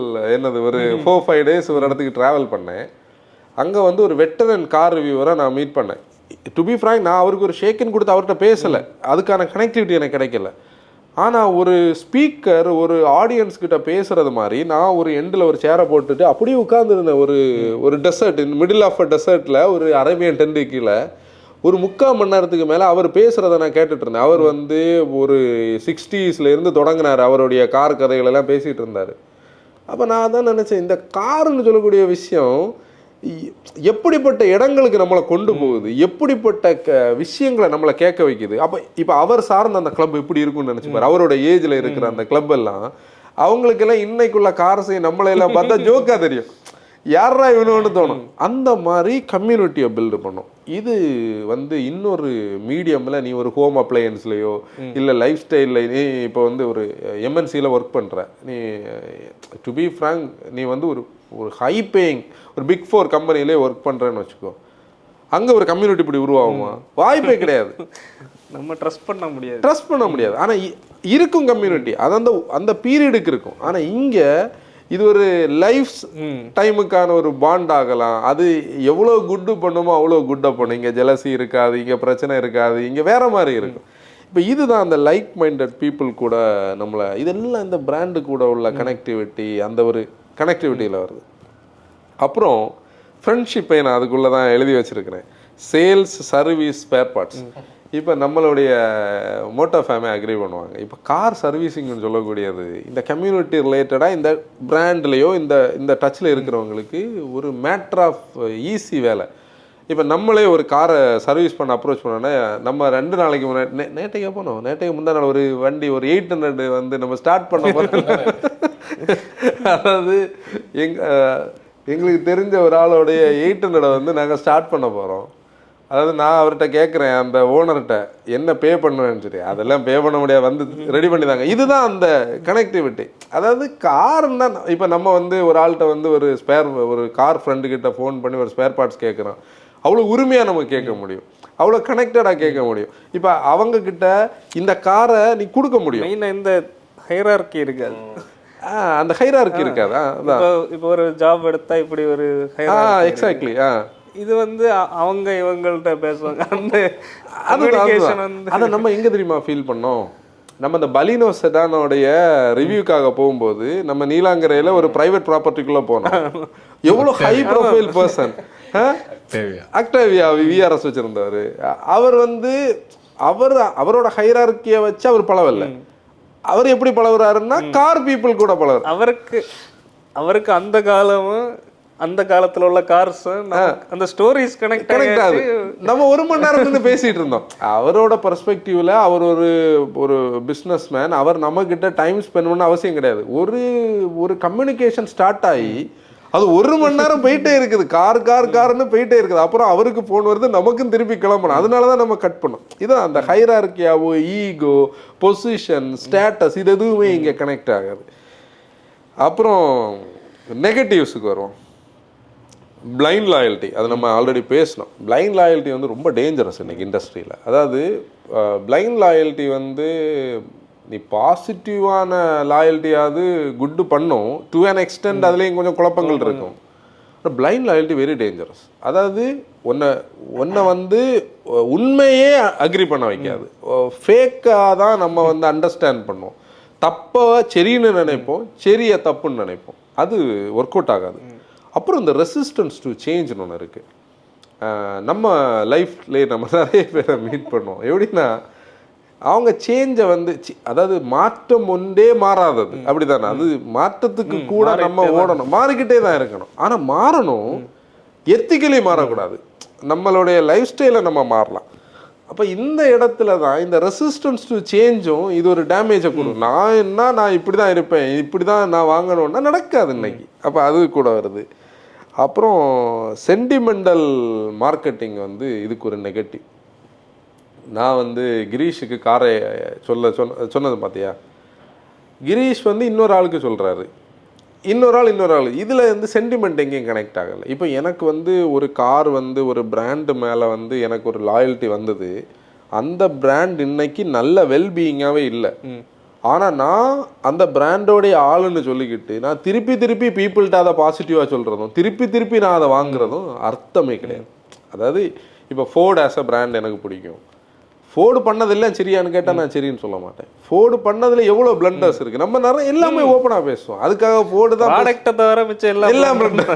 ஒரு 4-5 days ஒரு இடத்துக்கு ட்ராவல் பண்ணேன். அங்கே வந்து ஒரு வெட்டரன் கார் ரிவ்யூவரை நான் மீட் பண்ணேன். டு பி ஃப்ராங்க், நான் அவருக்கு ஒரு ஷேக்கன் கொடுத்து அவர்கிட்ட பேசலை, அதுக்கான கனெக்டிவிட்டி எனக்கு கிடைக்கல. ஆனால் ஒரு ஸ்பீக்கர் ஒரு ஆடியன்ஸ் கிட்ட பேசுறது மாதிரி நான் ஒரு எண்டில் ஒரு சேரை போட்டுட்டு அப்படியே உட்காந்துருந்தேன். ஒரு டெசர்ட், மிடில் ஆஃப் அ டெசர்ட்டில் ஒரு அரேபியன் டென்ட் கீழே ஒரு 3/4 மணி நேரத்துக்கு மேலே அவர் பேசுகிறத நான் கேட்டுட்டு இருந்தேன். அவர் வந்து ஒரு 60s தொடங்கினார், அவருடைய கார் கதைகளெல்லாம் பேசிகிட்டு இருந்தார். அப்போ நான் தான் நினச்சேன், இந்த காருன்னு சொல்லக்கூடிய விஷயம் எப்படிப்பட்ட இடங்களுக்கு நம்மளை கொண்டு போகுது, எப்படிப்பட்ட விஷயங்களை நம்மளை கேட்க வைக்குது. அப்போ இப்போ அவர் சார்ந்த அந்த கிளப் எப்படி இருக்கும்னு நினச்சிப்பார். அவரோட ஏஜில் இருக்கிற அந்த கிளப் எல்லாம் அவங்களுக்கெல்லாம் இன்னைக்குள்ள காரசை நம்மளையெல்லாம் பார்த்தா ஜோக்காக தெரியும், யாரா இவனோன்னு தோணும். அந்த மாதிரி கம்யூனிட்டியை பில்டு பண்ணும். இது வந்து இன்னொரு மீடியமில் நீ ஒரு ஹோம் அப்ளையன்ஸ்லையோ இல்லை லைஃப் ஸ்டைலில் நீ இப்போ வந்து ஒரு எம்என்சியில் ஒர்க் பண்ணுற, நீ டு பி ஃப்ராங்க் நீ வந்து ஒரு ஹை பேயிங் ஒரு பிக் 4 கம்பெனிலே ஒர்க் பண்ணுறேன்னு வச்சுக்கோ, அங்கே ஒரு கம்யூனிட்டி இப்படி உருவாகுமா? வாய்ப்பே கிடையாது. நம்ம ட்ரஸ்ட் பண்ண முடியாது. ஆனால் இருக்கும் கம்யூனிட்டி, அது அந்த பீரியடுக்கு இருக்கும். ஆனால் இங்கே இது ஒரு லைஃப் டைமுக்கான ஒரு பாண்ட் ஆகலாம். அது எவ்வளோ குட்டு பண்ணுமோ அவ்வளோ குட்டாக பண்ணும். இங்கே ஜெலசி இருக்காது, இங்கே பிரச்சனை இருக்காது, இங்கே வேற மாதிரி இருக்கும். இப்போ இதுதான் அந்த லைக் மைண்டட் பீப்புள் கூட நம்மளை, இதெல்லாம் இந்த பிராண்டு கூட உள்ள கனெக்டிவிட்டி, அந்த ஒரு கனெக்டிவிட்டியில் வருது. அப்புறம் ஃப்ரெண்ட்ஷிப்பை நான் அதுக்குள்ளே தான் எழுதி வச்சுருக்கிறேன். Sales, service, spare parts. இப்போ நம்மளுடைய மோட்டோ ஃபேமே அக்ரி பண்ணுவாங்க. இப்போ கார் சர்வீஸிங்னு சொல்லக்கூடியது இந்த கம்யூனிட்டி ரிலேட்டடாக இந்த பிராண்ட்லேயோ இந்த டச்சில் இருக்கிறவங்களுக்கு ஒரு மேட்ரு ஆஃப் ஈஸி வேலை. இப்போ நம்மளே ஒரு காரை சர்வீஸ் பண்ண அப்ரோச் பண்ணோன்னா, நம்ம 2 நாளைக்கு முன்னாடி நேற்றைக்கு முந்தா நாள் ஒரு வண்டி ஒரு 800 வந்து நம்ம ஸ்டார்ட் பண்ண போகிறோம். அதாவது எங்களுக்கு தெரிஞ்ச ஒரு ஆளோடைய 800 வந்து நாங்கள் ஸ்டார்ட் பண்ண போகிறோம். அதாவது நான் அவர்கிட்ட கேட்குறேன், அந்த ஓனர்கிட்ட என்ன பே பண்ணுவேன்னு சொல்லி, அதெல்லாம் பே பண்ண முடியாது, வந்து ரெடி பண்ணிதாங்க. இதுதான் அந்த கனெக்டிவிட்டி. அதாவது கார்னா இப்போ நம்ம வந்து ஒரு ஆள்கிட்ட வந்து ஒரு கார் ஃப்ரெண்டுக்கிட்ட ஃபோன் பண்ணி ஒரு ஸ்பேர் பார்ட்ஸ் கேட்குறோம், அவ்வளோ உரிமையாக நம்ம கேட்க முடியும், அவ்வளோ கனெக்டடாக கேட்க முடியும். இப்போ அவங்கக்கிட்ட இந்த காரை நீ கொடுக்க முடியும். இந்த ஹைரார்கி இருக்காது, அந்த ஹைரார்கி இருக்காது. இப்போ ஒரு ஜாப் எடுத்தா இப்படி ஒரு எக்ஸாக்ட்லி இது வந்து அவங்க இவங்கள்ட்ட பேசுவாங்க. அதை நம்ம எங்கே தெரியுமா ஃபீல் பண்ணோம்? நம்ம இந்த பலினோ செடானோடைய ரிவ்யூக்காக போகும்போது நம்ம நீலாங்கரையில் ஒரு ப்ரைவேட் ப்ராப்பர்ட்டிக்குள்ளே போனோம். எவ்வளோ ஹை ப்ரொஃபைல் பர்சன், அக்டாவியா விஆர்எஸ் வச்சுருந்தவர். அவர் வந்து அவரோட ஹைரார்கியை வச்சு அவர் பழவல்ல. அவர் எப்படி பழகுறாருன்னா கார் பீப்புள் கூட பழகுறாரு. அவருக்கு அந்த காலத்துல உள்ள கார்ஸ் அந்த ஸ்டோரிஸ் கனெக்ட் ஆகுது. நம்ம 1 மணி நேரம் பேசிட்டு இருந்தோம். அவரோட பெர்ஸ்பெக்டிவ்ல அவர் ஒரு பிஸ்னஸ் மேன். அவர் நம்ம கிட்ட டைம் ஸ்பெண்ட் பண்ண அவசியம் கிடையாது. ஒரு கம்யூனிகேஷன் ஸ்டார்ட் ஆகி அது 1 மணி நேரம் போயிட்டே இருக்குது, கார்னு போயிட்டே இருக்குது. அப்புறம் அவருக்கு ஃபோன் வருது, நமக்கும் திருப்பி கிளம்பணும். அதனாலதான் நம்ம கட் பண்ணோம். இதான் அந்த ஹைரார்கியாவோ ஈகோ, பொசிஷன், ஸ்டேட்டஸ், இது எதுவுமே இங்கே கனெக்ட் ஆகாது. அப்புறம் நெகட்டிவ்ஸுக்கு வருவோம். பிளைண்ட் லாயல்ட்டி, அது நம்ம ஆல்ரெடி பேசணும். பிளைண்ட் லாயல்ட்டி வந்து ரொம்ப டேஞ்சரஸ் இன்னைக்கு இண்டஸ்ட்ரியில். அதாவது பிளைண்ட் லாயல்ட்டி வந்து நீ பாசிட்டிவான லாயல்ட்டியாவது குட்டு பண்ணும் டு அன் எக்ஸ்டென்ட், அதுலேயும் கொஞ்சம் குழப்பங்கள் இருக்கும். Blind loyalty very dangerous. அதாவது ஒன்றை வந்து உண்மையே அக்ரி பண்ண வைக்காது, ஃபேக்காக தான் நம்ம வந்து அண்டர்ஸ்டாண்ட் பண்ணுவோம். தப்பை சரின்னு நினைப்போம், சரியை தப்புன்னு நினைப்போம். அது ஒர்க் அவுட் ஆகாது. அப்புறம் இந்த ரெசிஸ்டன்ஸ் டு சேஞ்சுன்னு ஒன்று இருக்குது. நம்ம லைஃப்லேயே நம்ம நிறைய பேரை மீட் பண்ணுவோம். எப்படின்னா அவங்க சேஞ்சை வந்து அதாவது மாற்றம் ஒன்றே மாறாதது, அப்படி தானே? அது மாற்றத்துக்கு கூட நம்ம ஓடணும், மாறிக்கிட்டே தான் இருக்கணும். ஆனால் மாறணும், எத்திக்கலி மாறக்கூடாது. நம்மளுடைய லைஃப் ஸ்டைலை நம்ம மாறலாம். அப்போ இந்த இடத்துல தான் இந்த ரெசிஸ்டன்ஸ் டு சேஞ்சும் இது ஒரு டேமேஜை கொடுக்கும். நான் இப்படி தான் இருப்பேன், இப்படி தான் நான் வாங்கணும்னா நடக்காது இன்னைக்கு. அப்போ அது கூட வருது. அப்புறம் சென்டிமெண்டல் மார்க்கெட்டிங் வந்து இதுக்கு ஒரு நெகட்டிவ். நான் வந்து கிரீஷுக்கு காரை சொன்னது பார்த்தியா? கிரீஷ் வந்து இன்னொரு ஆளுக்கு சொல்கிறாரு, இன்னொரு ஆள் இதில் வந்து சென்டிமெண்ட் எங்கேயும் கனெக்ட் ஆகலை. இப்போ எனக்கு வந்து ஒரு கார் வந்து ஒரு பிராண்டு மேலே வந்து எனக்கு ஒரு லாயல்ட்டி வந்தது. அந்த பிராண்ட் இன்னைக்கு நல்ல வெல்பீயிங்காகவே இல்லை. ஆனால் நான் அந்த பிராண்டோடைய ஆளுன்னு சொல்லிக்கிட்டு நான் திருப்பி பீப்புள்கிட்ட அதை பாசிட்டிவாக சொல்கிறதும் திருப்பி நான் அதை வாங்குறதும் அர்த்தமே கிடையாது. அதாவது இப்போ ஃபோர்டு ஆஸ் அ பிராண்ட் எனக்கு பிடிக்கும். ஃபோர்டு பண்ணதில்லை சரியான்னு கேட்டால் நான் சரின்னு சொல்ல மாட்டேன். ஃபோர்டு பண்ணதில் எவ்வளோ பிளண்டர்ஸ் இருக்குது, நம்ம நிறைய எல்லாமே ஓப்பனாக பேசுவோம். அதுக்காக ஃபோர்டு தான் ப்ராடக்ட்டை தவிர மிச்சம் எல்லாம் பிளண்டர்.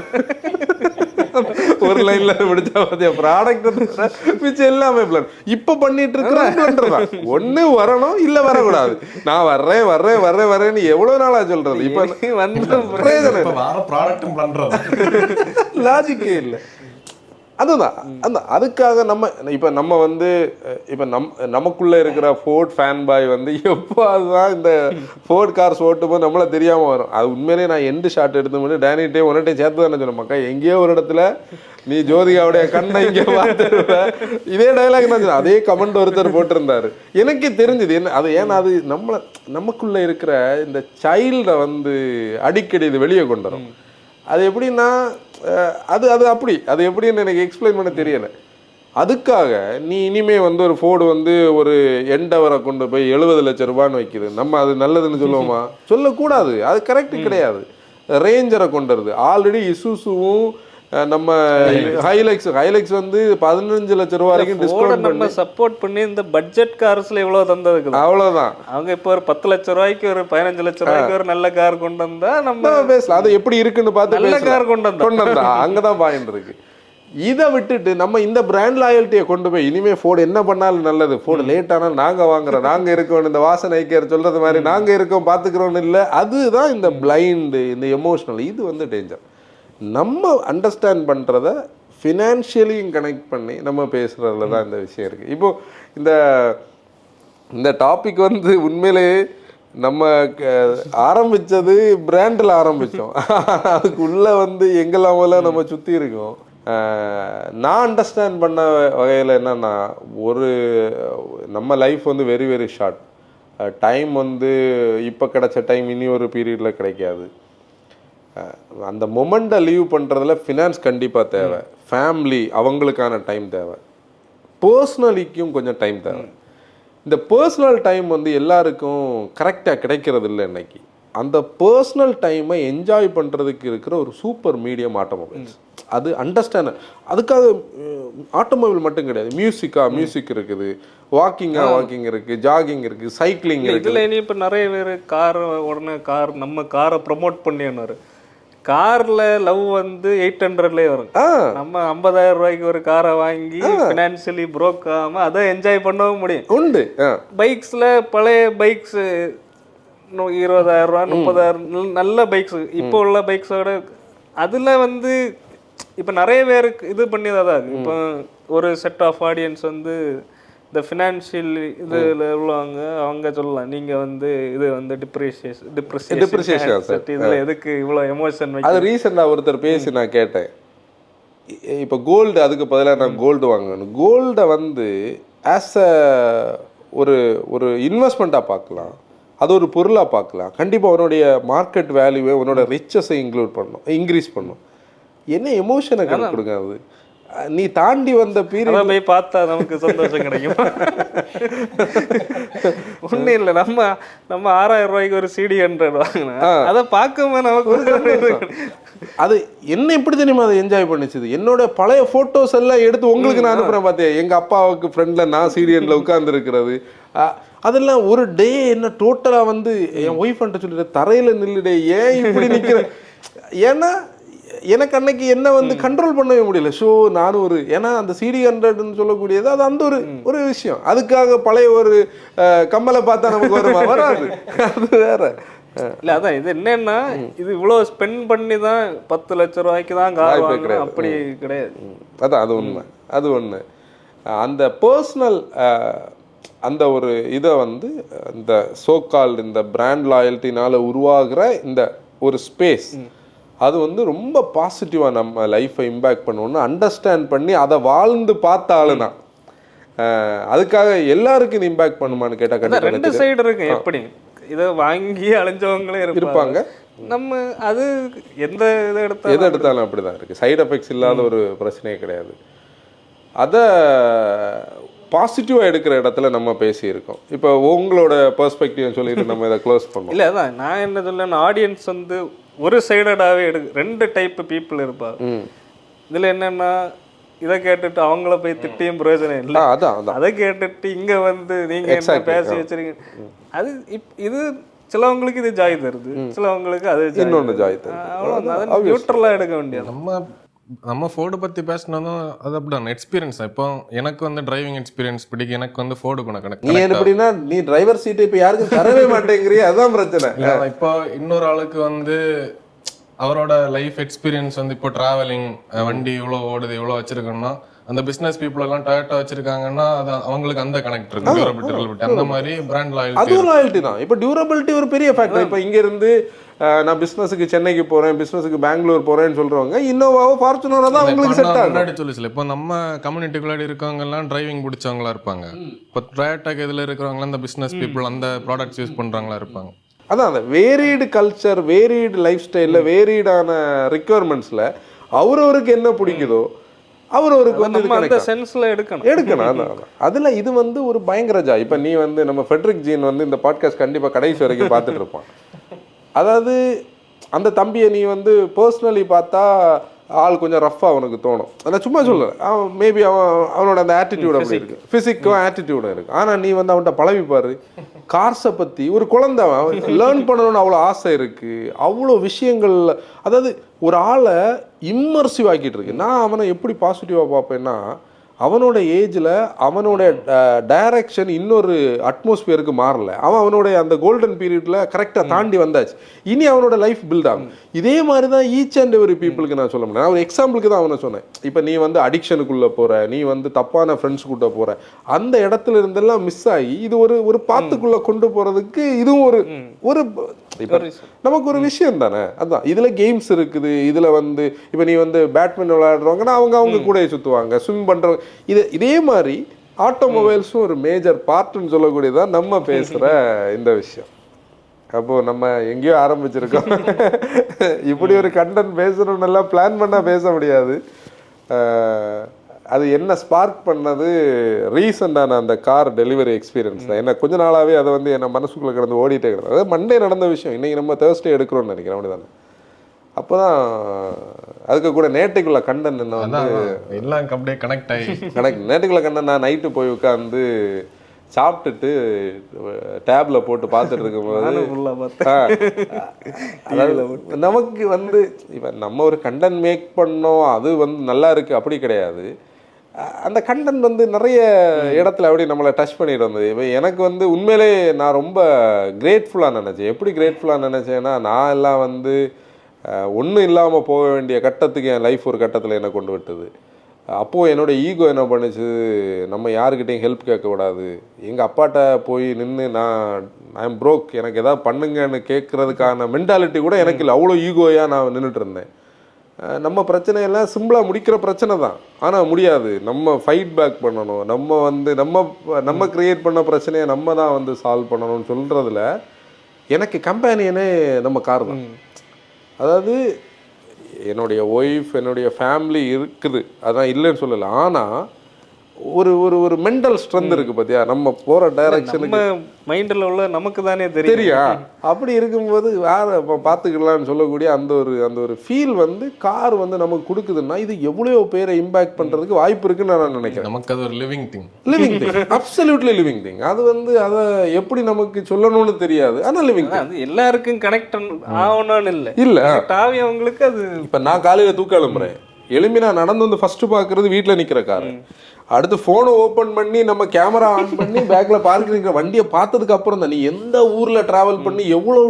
ஒரு லைன்ல முடிச்சா பார்த்தியா, ப்ராடக்ட்டை தவிர மிச்சம் எல்லாமே பிளண்டர். இப்போ பண்ணிட்டு இருக்கிற பிளண்டர் தான். ஒன்று வரணும், இல்லை வரக்கூடாது. நான் வர்றேன்னு எவ்வளோ நாளாக சொல்றது. இப்போ வந்து லாஜிக்கே இல்லை. அதுதான் அதுக்காக நம்ம வந்து இப்போ நமக்குள்ளே இருக்கிற ஃபோர்ட் ஃபேன் பாய் வந்து எப்போ அதுதான் இந்த ஃபோர்ட் கார்ஸ் ஓட்டும் போது நம்மளை தெரியாமல் வரும். அது உண்மையிலே நான் எண்டு ஷாட் எடுத்து மட்டும் டேனிட்டே ஒன்னட்டே சேர்த்து தானே சொன்னேன். மக்கா எங்கேயோ ஒரு இடத்துல நீ ஜோதிகாவுடைய கண்ணை இங்கே பார்த்துருவ, இதே டைலாக் நான் சொன்னேன். அதே கமெண்ட் ஒருத்தர் போட்டிருந்தாரு. எனக்கே தெரிஞ்சுது என்ன அது. ஏன்னா அது நமக்குள்ளே இருக்கிற இந்த சைல்டை வந்து அடிக்கடி இது வெளியே கொண்டு வரும். அது எப்படின்னா அது எப்படின்னு எனக்கு எக்ஸ்பிளைன் பண்ண தெரியலை. அதுக்காக நீ இனிமே வந்து ஒரு ஃபோர்டு வந்து ஒரு எண்டவரை கொண்டு போய் 70 லட்சம் ரூபான்னு வைக்குது, நம்ம அது நல்லதுன்னு சொல்லுவோமா? சொல்லக்கூடாது, அது கரெக்ட் கிடையாது. ரேஞ்சரை கொண்டு வருது. ஆல்ரெடி இசூசுவும் நம்ம ஹைலக்ஸ் வந்து 15 லட்சம் ரூபா வரைக்கும் டிஸ்கவுண்ட் நம்ம சப்போர்ட் பண்ணி இந்த பட்ஜெட் கார்ஸ்ல எவ்வளவு தந்ததுக்கு அவ்வளவுதான். அவங்க இப்போ ஒரு 10 லட்சம் ரூபாய்க்கு ஒரு 15 லட்சம் ரூபாய்க்கு ஒரு நல்ல கார் கொண்டு வந்தா நம்ம பேசலாம். அது எப்படி இருக்குன்னு பார்த்து நல்ல கார் கொண்டு வந்தா அங்கதான் பாயிண்ட் இருக்கு. இதை விட்டுட்டு நம்ம இந்த பிராண்ட் லாயல்ட்டியை கொண்டு போய் இனிமே ஃபோர்டு என்ன பண்ணாலும் நல்லது, ஃபோர்டு லேட் ஆனால் நாங்க வாங்குறோம், நாங்க இருக்கோம், இந்த வாசனை கேர் சொல்றது மாதிரி நாங்க இருக்கோம் பார்த்துக்கிறோன்னு இல்லை. அதுதான் இந்த பிளைண்டு, இந்த எமோஷனல். இது வந்து டேஞ்சர். நம்ம அண்டர்ஸ்டாண்ட் பண்ணுறத ஃபினான்ஷியலியும் கனெக்ட் பண்ணி நம்ம பேசுகிறதுல தான் இந்த விஷயம் இருக்குது. இப்போது இந்த டாபிக் வந்து உண்மையிலே நம்ம ஆரம்பித்தது பிராண்டில் ஆரம்பித்தோம். அதுக்குள்ளே வந்து எங்கெல்லாம் நம்ம சுற்றி இருக்கோம். நான் அண்டர்ஸ்டாண்ட் பண்ண வகையில் என்னென்னா, நம்ம லைஃப் வந்து வெரி வெரி ஷார்ட். டைம் வந்து இப்போ கிடைச்ச டைம் இனி ஒரு பீரியடில் கிடைக்காது. அந்த மொமெண்ட்டை லீவ் பண்ணுறதுல ஃபினான்ஸ் கண்டிப்பாக தேவை, ஃபேமிலி அவங்களுக்கான டைம் தேவை, பர்சனலிக்கும் கொஞ்சம் டைம் தேவை. இந்த பர்சனல் டைம் வந்து எல்லாருக்கும் கரெக்டாக கிடைக்கிறது இல்லை இன்னைக்கு. அந்த பர்சனல் டைமை என்ஜாய் பண்ணுறதுக்கு இருக்கிற ஒரு சூப்பர் மீடியம் ஆட்டோமொபைல்ஸ். அது அண்டர்ஸ்டாண்ட். அதுக்காக ஆட்டோமொபைல் மட்டும் கிடையாது, மியூசிக் இருக்குது, வாக்கிங் இருக்குது, ஜாகிங் இருக்குது, சைக்கிளிங் இருக்குது. இதில் இனி இப்போ நிறைய பேர் நம்ம காரை ப்ரொமோட் பண்ணினாரு. கார்ல லவ் வந்து 800லேயே வரும். நம்ம 50,000 ரூபாய்க்கு ஒரு காரை வாங்கி ஃபினான்ஷியலி ப்ரோக் ஆகாம அதை என்ஜாய் பண்ணவும் முடியும். உண்டு. பைக்ஸ்ல பழைய பைக்ஸ் 20,000 ரூபா 30,000 நல்ல பைக்ஸ் இப்போ உள்ள பைக்ஸோட அதுல வந்து இப்போ நிறைய பேருக்கு இது பண்ணி தான். இப்போ ஒரு செட் ஆஃப் ஆடியன்ஸ் வந்து இந்த ஃபினான்ஷியல் இதில் உள்ளவங்க அவங்க சொல்லலாம், நீங்கள் வந்து இது வந்து டிப்ரிசியேஷன் இதில் எதுக்கு இவ்வளோ எமோஷன். அது ரீசெண்டாக ஒருத்தர் பேசி நான் கேட்டேன். இப்போ கோல்டு, அதுக்கு பதிலாக நான் கோல்டு வாங்கணும். கோல்டை வந்து ஆஸ் அ ஒரு இன்வெஸ்ட்மெண்ட்டாக பார்க்கலாம், அது ஒரு பொருளாக பார்க்கலாம். கண்டிப்பாக உன்னுடைய மார்க்கெட் வேல்யூவை, உன்னோட ரிச்சஸை இன்க்ரீஸ் பண்ணும். என்ன எமோஷனை கணக்கு கொடுங்க. அது நீ தாண்டி வந்த பீரியட் போய் பார்த்தா நமக்கு சந்தோஷம் கிடைக்கும். ஒன்றும் இல்லை, நம்ம 6000 ரூபாய்க்கு ஒரு CD 100 வாங்கினா அதை பார்க்கும்போது நமக்கு அது என்ன எப்படி தெரியுமா அதை என்ஜாய் பண்ணிச்சுது. என்னோட பழைய ஃபோட்டோஸ் எல்லாம் எடுத்து உங்களுக்கு நான் அனுப்புகிறேன். பார்த்தேன் எங்கள் அப்பாவுக்கு ஃப்ரெண்டில் நான் சீரியனில் உட்காந்துருக்கிறது அதெல்லாம் ஒரு டே என்ன டோட்டலாக வந்து என் ஒய்ஃப்ன்ட்டு சொல்லிட்டு தரையில் நில்லுடே ஏன் இப்படி நிற்கிறேன். ஏன்னா எனக்கு அன்னைக்கு என்ன வந்து கண்ட்ரோல் பண்ணவே முடியல. ஷோ நானும் ஒரு ஏன்னா அந்த CD 100ன்னு சொல்லக்கூடியது அது அந்த ஒரு விஷயம். அதுக்காக பழைய ஒரு கம்மலை பார்த்தா நமக்கு வருமா? வராது. அது வேற இல்லை. அதான் இது என்னன்னா இது இவ்வளோ ஸ்பெண்ட் பண்ணி தான் 10 லட்சம் ரூபாய்க்கு தான் கார் வாங்குறோம் அப்படி கிடையாது. அதான் அது உண்மை. அது ஒன்று அந்த பர்சனல் அந்த ஒரு இதை வந்து இந்த சோகால் இந்த பிராண்ட் லாயல்ட்டினால உருவாகிற இந்த ஒரு ஸ்பேஸ் அது வந்து ரொம்ப பாசிட்டிவாக நம்ம லைஃப்பை இம்பேக்ட் பண்ணணும்னு அண்டர்ஸ்டாண்ட் பண்ணி அதை வாழ்ந்து பார்த்த ஆளுனா. அதுக்காக எல்லாருக்கும் இது இம்பேக்ட் பண்ணுமான்னு கேட்டால் கண்டிப்பாக 2 சைடு இருக்கு. எப்படி இதை வாங்கி அழிஞ்சவங்களே இருப்பாங்க. நம்ம அது எந்த இதை எடுத்தாலும் அப்படி தான் இருக்குது. சைடு எஃபெக்ட்ஸ் இல்லாத ஒரு பிரச்சனையே கிடையாது. அதை பாசிட்டிவாக எடுக்கிற இடத்துல நம்ம பேசியிருக்கோம். இப்போ உங்களோட பெர்ஸ்பெக்டிவ் சொல்லிட்டு நம்ம இதை க்ளோஸ் பண்ணோம். இல்லை அதான் நான் என்ன சொல்லேன், ஆடியன்ஸ் வந்து ஒரு சைடடாகவே 2 டைப் பீப்புள் இருப்பாங்க. இதில் என்னென்னா இதை கேட்டுட்டு அவங்கள போய் திட்டியும் பிரயோஜனம் இல்லை. அதை கேட்டுட்டு இங்கே வந்து நீங்கள் என்ன பேசி வச்சிருக்கீங்க அது இது சிலவங்களுக்கு இது ஜாய் தருது, சிலவங்களுக்கு அது இன்னொன்று ஜாய் தருது. அவ்வளோ நியூட்ரலாக எடுக்க வேண்டியது. நம்ம ஃபோர்டு பற்றி பேசினதும் அது அப்படிதான் எக்ஸ்பீரியன்ஸ். இப்போ எனக்கு வந்து டிரைவிங் எக்ஸ்பீரியன்ஸ் பிடிக்கும். எனக்கு வந்து ஃபோர்டு கணக்கு நீ எப்படின்னா நீ டிரைவர் சீட்டை இப்போ யாருக்கும் தரவே மாட்டேங்கிறிய, அதான் பிரச்சனை. இப்போ இன்னொரு ஆளுக்கு வந்து அவரோட லைஃப் எக்ஸ்பீரியன்ஸ் வந்து இப்போ டிராவலிங் வண்டி இவ்வளோ ஓடுது இவ்வளோ வச்சிருக்கோம்னா அந்த பிசினஸ் பீப்புள் எல்லாம் டொயோட்டா வச்சிருக்காங்கன்னா அது அவங்களுக்கு அந்த கனெக்ட் இருக்கு. டியூரபிலிட்டி அந்த மாதிரி பிராண்ட் லாயல்ட்டி, அது ஒரு லாயல்ட்டி தான். இப்போ டியூரபிலிட்டி ஒரு பெரிய ஃபேக்டர். இப்போ இங்க இருந்து நான் பிசினஸுக்கு சென்னைக்கு போறேன், பிசினஸுக்கு பெங்களூர் போறேன்னு சொல்றவங்க இன்னோவாவோ ஃபார்ச்சுனரோ தான் அவங்களுக்கு செட் ஆகும். முன்னாடி சொல்லி இப்போ நம்ம கம்யூனிட்டிக்குள்ளாடி இருக்கவங்க எல்லாம் டிரைவிங் பிடிச்சவங்களா இருப்பாங்க. இப்போ டொயோட்டாக்கு இதில் இருக்கிறவங்க அந்த பிசினஸ் பீப்புள் அந்த ப்ராடக்ட்ஸ் யூஸ் பண்றவங்களா இருப்பாங்க. அதான் அந்த வேரீடு கல்ச்சர், வேரீடு லைஃப் ஸ்டைலில், வேரீடான ரிக்குவயர்மெண்ட்ஸில் அவரவருக்கு என்ன பிடிக்குதோ அவரவருக்கு வந்து அந்த சென்ஸ்ல எடுக்கணும். அதான் அதில் இது வந்து ஒரு பயங்கர ஜா. இப்போ நீ வந்து நம்ம ஃபெட்ரிக் ஜீன் வந்து இந்த பாட்காஸ்ட் கண்டிப்பாக கடைசி வரைக்கும் பார்த்துட்டு இருப்பான். அதாவது அந்த தம்பியை நீ வந்து பர்சனலி பார்த்தா ஆள் கொஞ்சம் ரஃப்பாக அவனுக்கு தோணும். நான் சும்மா சொல்லுவேன், அவன் மேபி அவனோட அந்த ஆட்டிடியூட் அப்படி இருக்குது, ஃபிசிக்கும் ஆட்டிடியூடும் இருக்குது. ஆனால் நீ வந்து அவன்கிட்ட பழகிப்பாரு, கார்ஸை பற்றி ஒரு குழந்தை அவன் லேர்ன் பண்ணணும்னு அவ்வளோ ஆசை இருக்குது, அவ்வளோ விஷயங்கள். அதாவது ஒரு ஆளை இம்மர்சிவ் ஆக்கிட்டு இருக்கு. நான் அவனை எப்படி பாசிட்டிவாக பார்ப்பேன்னா அவனோட ஏஜில் அவனோட டைரக்ஷன் இன்னொரு அட்மாஸ்பியருக்கு மாறல. அவனோட அந்த கோல்டன் பீரியடில் கரெக்டாக தாண்டி வந்தாச்சு. இனி அவனோட லைஃப் பில்ட் ஆகும். இதே மாதிரி தான் ஈச் அண்ட் எவரி பீப்புளுக்கு நான் சொல்ல முடியும். நான் ஒரு எக்ஸாம்பிளுக்கு தான் அவனை சொன்னேன். இப்போ நீ வந்து அடிக்ஷனுக்குள்ளே போகிற, நீ வந்து தப்பான ஃப்ரெண்ட்ஸ் கூட்ட போகிற, அந்த இடத்துல இருந்தெல்லாம் மிஸ் ஆகி இது ஒரு பாத்துக்குள்ளே கொண்டு போகிறதுக்கு இதுவும் ஒரு இப்போ நமக்கு ஒரு விஷயம் தானே. அதுதான் இதில் கேம்ஸ் இருக்குது. இதில் வந்து இப்போ நீ வந்து பேட்மிண்டன் விளையாடுறவங்கன்னா அவங்க கூட சுற்றுவாங்க, ஸ்விம் பண்ணுறவங்க. இதே மாதிரி ஆட்டோமொபைல்ஸும் ஒரு மேஜர் பார்ட்டுன்னு சொல்லக்கூடியதான் நம்ம பேசுகிற இந்த விஷயம். அப்போது நம்ம எங்கேயோ ஆரம்பிச்சிருக்கோம். இப்படி ஒரு கண்டென்ட் பேசணும்னு எல்லாம் பிளான் பண்ணால் பேச முடியாது. அது என்ன ஸ்பார்க் பண்ணது ரீசெண்டான அந்த கார் டெலிவரி எக்ஸ்பீரியன்ஸ் தான். என்ன கொஞ்ச நாளாகவே அதை வந்து என்ன மனசுக்குள்ளே கிடந்து ஓடிட்டே கிடந்தது. அதாவது மண்டே நடந்த விஷயம் இன்றைக்கி நம்ம தேர்ஸ்டே எடுக்கிறோம்னு நினைக்கிறேன். அப்படி தானே? அப்போ தான் அதுக்கு கூட நேட்டுக்குள்ள கண்டன் என்ன வந்து எல்லாம் அப்படியே கனெக்ட் ஆகி நேட்டுக்குள்ள கண்டன் நான் நைட்டு போய் உட்காந்து சாப்பிட்டுட்டு டேப்ல போட்டு பார்த்துட்டு இருக்கும்போது அதாவது நமக்கு வந்து இப்போ நம்ம ஒரு கண்டென்ட் மேக் பண்ணோம், அது வந்து நல்லா இருக்குது அப்படி கிடையாது. அந்த கண்டென்ட் வந்து நிறைய இடத்துல அப்படி நம்மளை டச் பண்ணிட்டு வந்தது. இப்போ எனக்கு வந்து உண்மையிலே நான் ரொம்ப கிரேட்ஃபுல்லாக நினச்சேன். எப்படி கிரேட்ஃபுல்லாக நினச்சேன்னா, நான் எல்லாம் வந்து ஒன்றும் இல்லாமல் போக வேண்டிய கட்டத்துக்கு என் லைஃப் ஒரு கட்டத்தில் என்னை கொண்டு விட்டது. அப்போது என்னோடய ஈகோ என்ன பண்ணுச்சு, நம்ம யாருக்கிட்டையும் ஹெல்ப் கேட்கக்கூடாது. எங்கள் அப்பாட்ட போய் நின்று ஐ எம் ப்ரோக், எனக்கு எதாவது பண்ணுங்கன்னு கேட்குறதுக்கான மென்டாலிட்டி கூட எனக்கு இல்லை. அவ்வளோ ஈகோயாக நான் நின்றுட்டு இருந்தேன். நம்ம பிரச்சனையெல்லாம் சிம்பிளாக முடிக்கிற பிரச்சனை தான், ஆனால் முடியாது. நம்ம ஃபைட் பேக் பண்ணணும். நம்ம வந்து நம்ம க்ரியேட் பண்ண பிரச்சனையை நம்ம தான் வந்து சால்வ் பண்ணணும்னு சொல்கிறதுல எனக்கு கம்பேனியனே நம்ம கார் தான். அதாவது என்னுடைய ஒய்ஃப் என்னுடைய ஃபேமிலி இருக்குது, அதான் இல்லைன்னு சொல்லலை. ஆனால் ஒரு ஒரு ஒரு மென்டல் ஸ்ட்ரென்த் இருக்குது பார்த்தியா, நம்ம போகிற டைரக்ஷனுக்கு மைண்டில் உள்ள நமக்கு தானே தெரியும். அப்படி இருக்கும்போது வேறு பார்த்துக்கலாம்னு சொல்லக்கூடிய அந்த ஒரு ஃபீல் வந்து கார் வந்து நமக்கு கொடுக்குதுன்னா இது எவ்வளோ பேரை இம்பேக்ட் பண்ணுறதுக்கு வாய்ப்பு இருக்குன்னு நான் நினைக்கிறேன். நமக்கு அது ஒரு living thing, absolutely living thing. அது வந்து அதை எப்படி நமக்கு சொல்லணும்னு தெரியாது, ஆனால் லிவிங் திங். அது எல்லாருக்கும் கனெக்ட் ஆகணும்னு இல்லை டாவி அவங்களுக்கு. அது இப்போ நான் காலையில் தூக்க எழும்புறேன், எழும்பி நான் நடந்து வந்து ஃபஸ்ட்டு பார்க்குறது வீட்டில் நிற்கிற கார், அடுத்து ஃபோனை ஓப்பன் பண்ணி நம்ம கேமரா ஆன் பண்ணி பேக்கில் பார்க்கிங் இருக்கிற வண்டியை பார்த்ததுக்கு அப்புறம் தான் நீ எந்த ஊரில் ட்ராவல் பண்ணி எவ்வளோ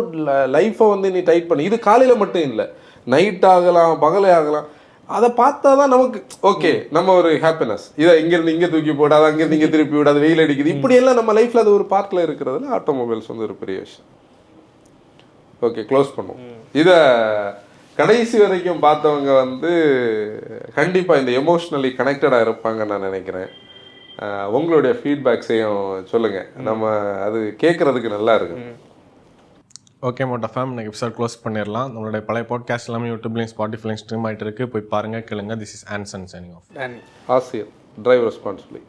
லைஃப்பை வந்து நீ டைட் பண்ணி, இது காலையில் மட்டும் இல்லை, நைட் ஆகலாம் பகலே ஆகலாம், அதை பார்த்தா தான் நமக்கு ஓகே நம்ம ஒரு ஹாப்பினஸ். இதை இங்கேருந்து இங்கே தூக்கி போடாது, அங்கேருந்து இங்கே திருப்பி விடாது, வெயில் அடிக்குது, இப்படியெல்லாம் நம்ம லைஃப்பில் அது ஒரு பார்ட்டில் இருக்கிறதுல ஆட்டோமொபைல்ஸ் வந்து ஒரு பெரிய விஷயம். ஓகே, க்ளோஸ் பண்ணுவோம். இதை கடைசி வரைக்கும் பார்த்தவங்க வந்து கண்டிப்பாக இந்த எமோஷ்னலி கனெக்டடாக இருப்பாங்கன்னு நான் நினைக்கிறேன். உங்களுடைய ஃபீட்பேக்ஸையும் சொல்லுங்கள், நம்ம அது கேட்குறதுக்கு நல்லா இருக்கு. ஓகே மோட்டா ஃபேம், இன்னைக்கு எபிசோட் க்ளோஸ் பண்ணிடலாம். நம்மளுடைய பழைய பாட்காஸ்ட் எல்லாமே யூடியூப்லையும் ஸ்பாட்டிஃபைலையும் ஸ்ட்ரீம் ஆகிட்டு இருக்கு, போய் பாருங்கள் கேளுங்க. This is Anson signing off. ஆசியர், டிரைவ் ரெஸ்பான்சிபிலிட்டி.